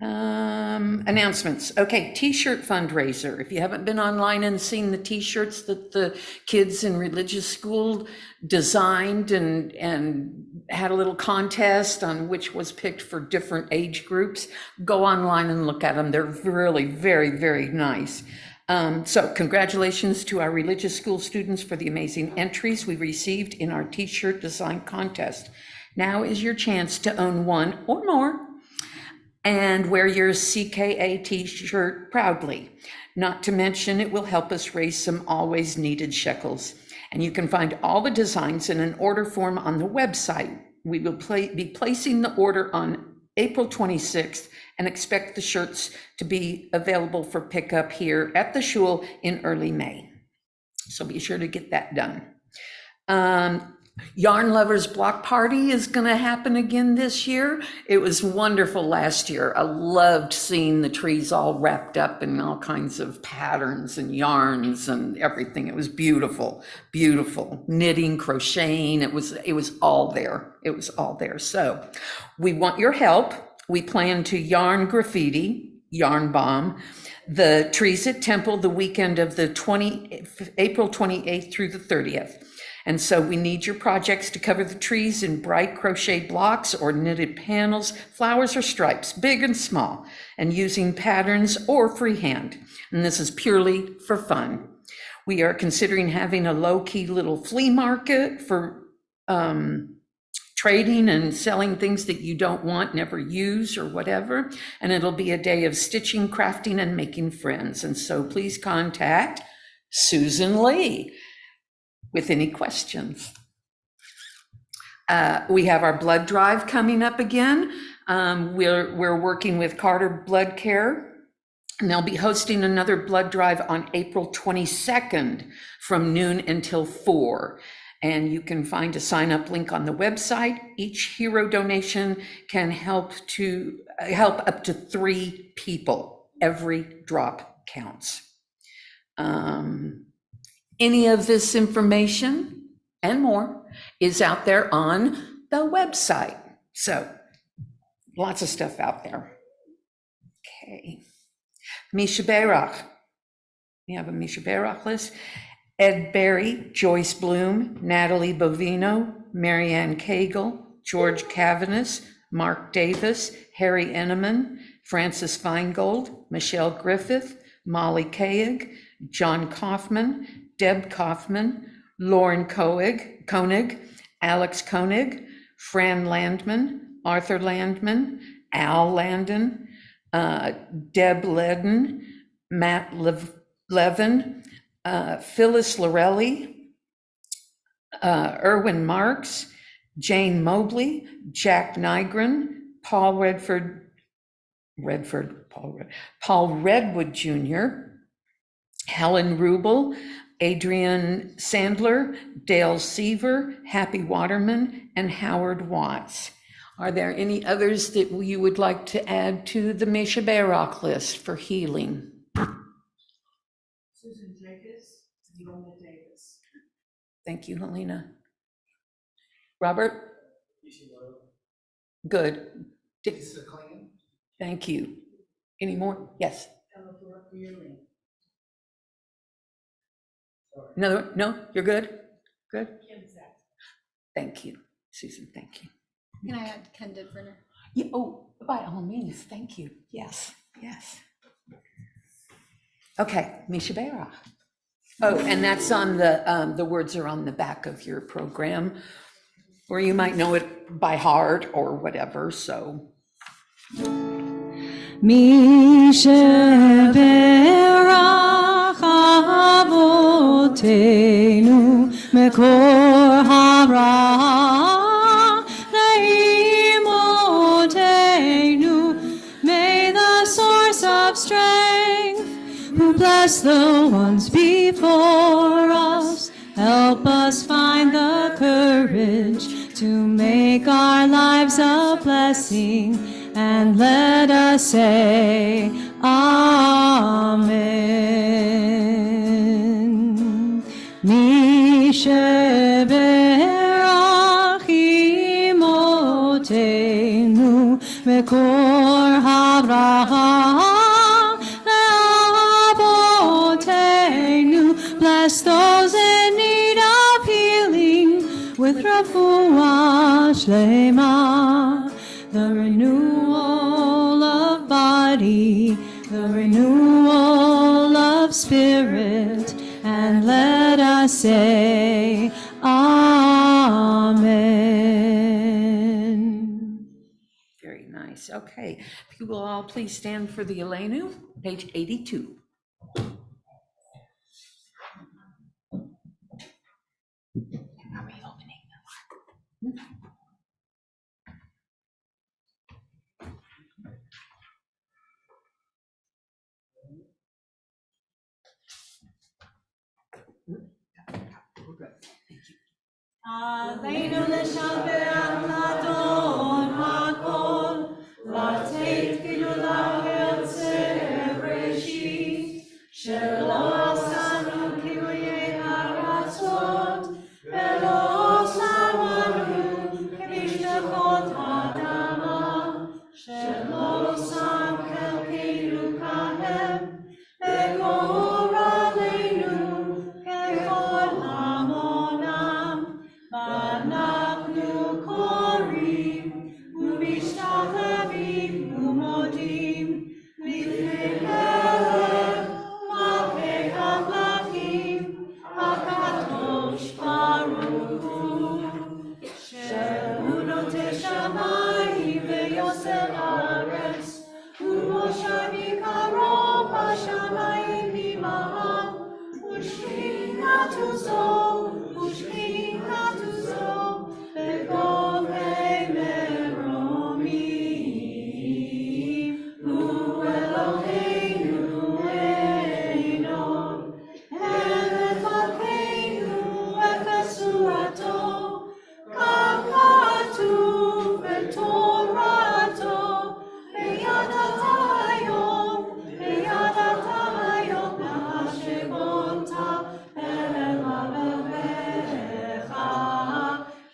Announcements. Okay, t-shirt fundraiser. If you haven't been online and seen the t-shirts that the kids in religious school designed and had a little contest on which was picked for different age groups, go online and look at them. They're really very, very nice. So congratulations to our religious school students for the amazing entries we received in our t-shirt design contest. Now is your chance to own one or more and wear your CKA t-shirt proudly. Not to mention, it will help us raise some always needed shekels. And you can find all the designs in an order form on the website. We will be placing the order on April 26th and expect the shirts to be available for pickup here at the shul in early May. So be sure to get that done. Yarn Lovers Block Party is going to happen again this year. It was wonderful last year. I loved seeing the trees all wrapped up in all kinds of patterns and yarns and everything. It was beautiful, beautiful. Knitting, crocheting, it was all there. It was all there. So we want your help. We plan to yarn graffiti, yarn bomb, the trees at Temple the weekend of the April 28th through the 30th. And so we need your projects to cover the trees in bright crochet blocks or knitted panels, flowers or stripes, big and small, and using patterns or freehand. And this is purely for fun. We are considering having a low-key little flea market for trading and selling things that you don't want, never use or whatever. And it'll be a day of stitching, crafting, and making friends. And so please contact Susan Lee with any questions. We have our blood drive coming up again. We're working with Carter Blood Care, and they'll be hosting another blood drive on April 22nd from noon until 4. And you can find a sign up link on the website. Each hero donation can help up to 3 people. Every drop counts. Any of this information and more is out there on the website. So lots of stuff out there. Okay. Misha Berach. We have a Misha Berach list. Ed Berry, Joyce Bloom, Natalie Bovino, Marianne Cagle, George Cavanis, Mark Davis, Harry Enneman, Francis Feingold, Michelle Griffith, Molly Kaig, John Kaufman, Deb Kaufman, Lauren Koenig, Alex Koenig, Fran Landman, Arthur Landman, Al Landon, Deb Ledden, Matt Levin, Phyllis Lorelli, Erwin Marks, Jane Mobley, Jack Nygren, Paul Redwood Jr., Helen Rubel, Adrian Sandler, Dale Seaver, Happy Waterman, and Howard Watts. Are there any others that you would like to add to the Mesha Bayrock list for healing? Susan Jacobs, Leona Davis. Thank you, Helena. Robert? Good. Thank you. Any more? Yes. No, you're good? Good? Thank you, Susan, thank you. Can I add Ken Didburner? Yeah, oh, by all means, thank you. Yes. Okay, Mesha Bayrock. Oh, and that's on the words are on the back of your program, or you might know it by heart or whatever, so. Mesha Bayrock Avotenu Mekor Hara May the source of strength, who bless the ones before us, help us find the courage to make our lives a blessing, and let us say Amen. Mesha Bayrock Imotenu Mekor Avraham Le'avotenu. Bless those in need of healing with refuah shlema, the renewal of body, the renewal of spirit, and let us say Amen. Very nice. Okay, if you will all please stand for the Elenu, page 82. Are we opening the Aleinu l'shabeach l'adon hakol, l'teit gidula v'yotzeh breshit, shelo asanu kiryei haratzot, velo samanu k'mishpachot ha'adama, shelo sam chelkeinu kahem, v'gor aleinu kechol hamonam. V'anachnu korim u'mishtachavim u'modim lifnei Melech Malkei HaMelachim HaKadosh Baruch Hu, shehu notei shamayim ve'yoseh haaretz, u'moshav yikaroh b'shamayim imaham, u'shkinatu zo bekovei meromim, hu Eloheinu Einon, Elet Malkeinu efesurato, kam katuv b'torato, beyadat hayom na'ashevota el lavecha,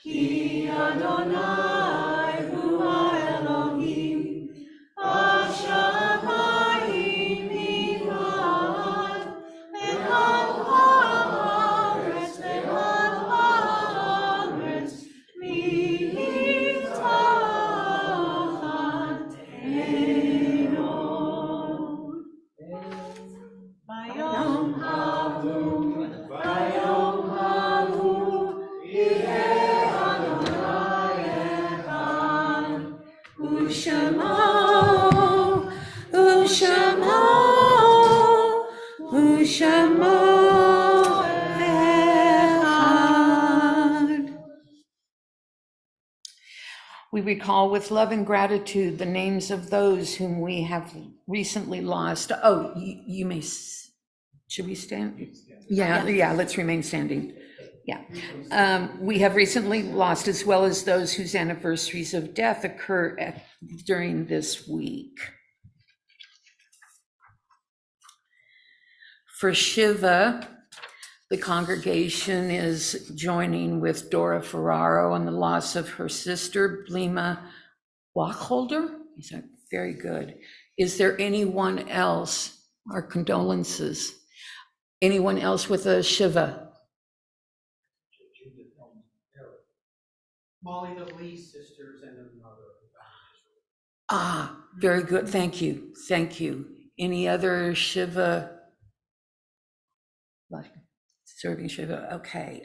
ki Adonai hu Elohim, b'shamayim imad, v'al haaretz miftachat Einon. Bayom hahu yireh Adonai echad, u'shamo echad. We recall with love and gratitude the names of those whom we have recently lost. Oh, you may, should we stand? Yeah, let's remain standing. Yeah. We have recently lost, as well as those whose anniversaries of death occur during this week. For Shiva, the congregation is joining with Dora Ferraro on the loss of her sister, Blima Wachholder. Is that very good? Is there anyone else? Our condolences. Anyone else with a Shiva? Molly, the Lee sisters and another. Ah, very good. Thank you. Thank you. Any other Shiva? Serving Shiva. Okay.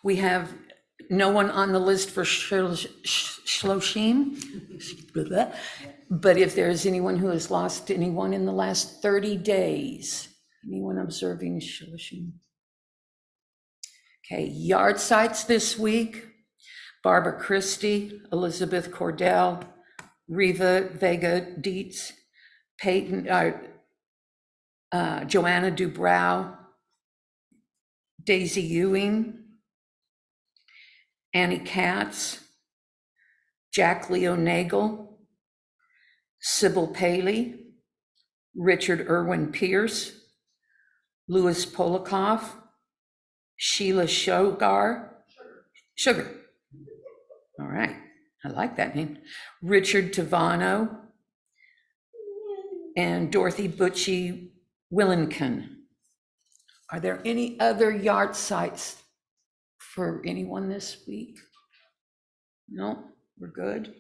We have no one on the list for Shloshim. But if there's anyone who has lost anyone in the last 30 days, anyone observing Shloshim? Okay. Yard sites this week. Barbara Christie, Elizabeth Cordell, Riva Vega Dietz, Peyton, Joanna Dubrow, Daisy Ewing, Annie Katz, Jack Leo Nagel, Sybil Paley, Richard Irwin Pierce, Louis Polikoff, Sheila Sugar. All right, I like that name. Richard Tavano and Dorothy Butchie Willinkin. Are there any other yard sites for anyone this week? No, we're good.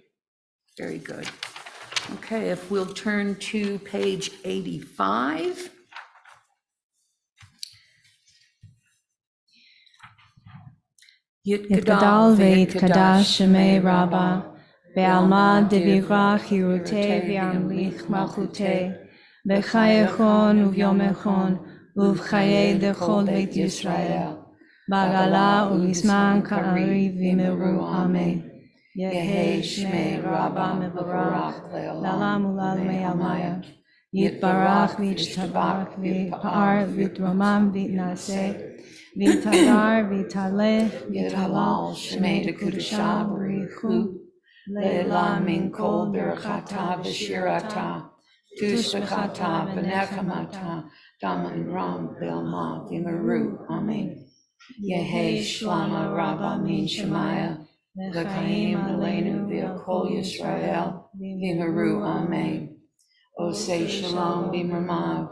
Very good. Okay, if we'll turn to page 85. Yitgadal v'yitkadash shemei Rabbah, ve'alma devigra chirutei v'yamlich malchutei, b'chayechon uvyomechon, uv'chayei dechol beit Yisrael, b'agala u'bizman ka'ariv v'imiru amen. Yehei shmei Rabbah mevarach, l'olam u'l'almei almaya, yitbarach v'yitztabach v'yipar v'yitromam v'yitnaseh, V'tadar v'taleh v'talal shmei dekudashah v'richu le'ela min kol berachata v'shirata tushbechata v'nechamata daman ram v'elma v'meru amen. Yehei shlama rabba min shemaya v'chaim aleinu v'kol Yisrael v'meru amen. Osei shalom v'mermav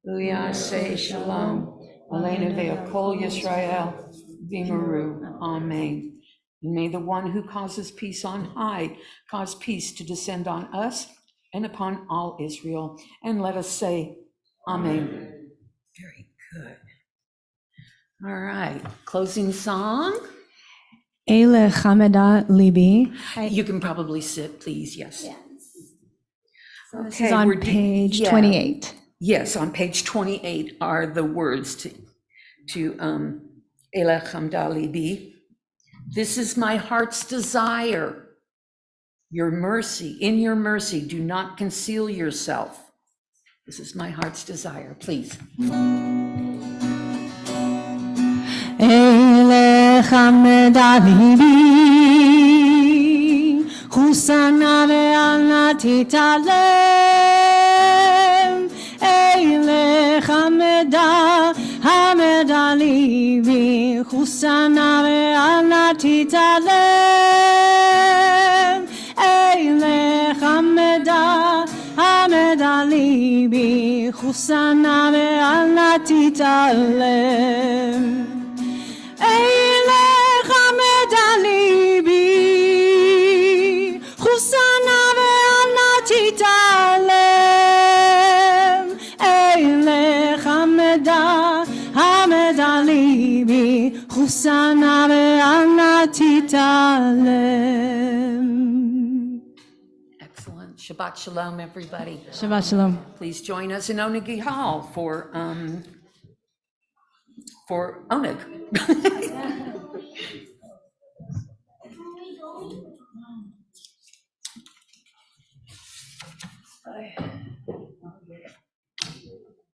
v'yasei shalom Aleinu ve'kol Yisrael v'meru. Amen. And may the one who causes peace on high cause peace to descend on us and upon all Israel. And let us say, Amen. Very good. All right. Closing song. Eile chameda libi. You can probably sit, please. Yes. This is on page 28. Yes, on page 28 are the words to Eleh Chamda Libi. This is my heart's desire. Your mercy, in your mercy, do not conceal yourself. This is my heart's desire, please. Eleh Chamda Libi, Husana ve'alna titalem. Eleh Hameda, Hameda libi, Husana ve'alna titalem. Eleh Hameda, Hameda libi, Husana ve'alna titalem. Eleh Hameda libi, Husana ve'alna titalem. Hameda libi, Husana ve'alna titalem. Excellent. Shabbat Shalom, everybody. Shabbat Shalom. Please join us in Oneg Hall for Oneg.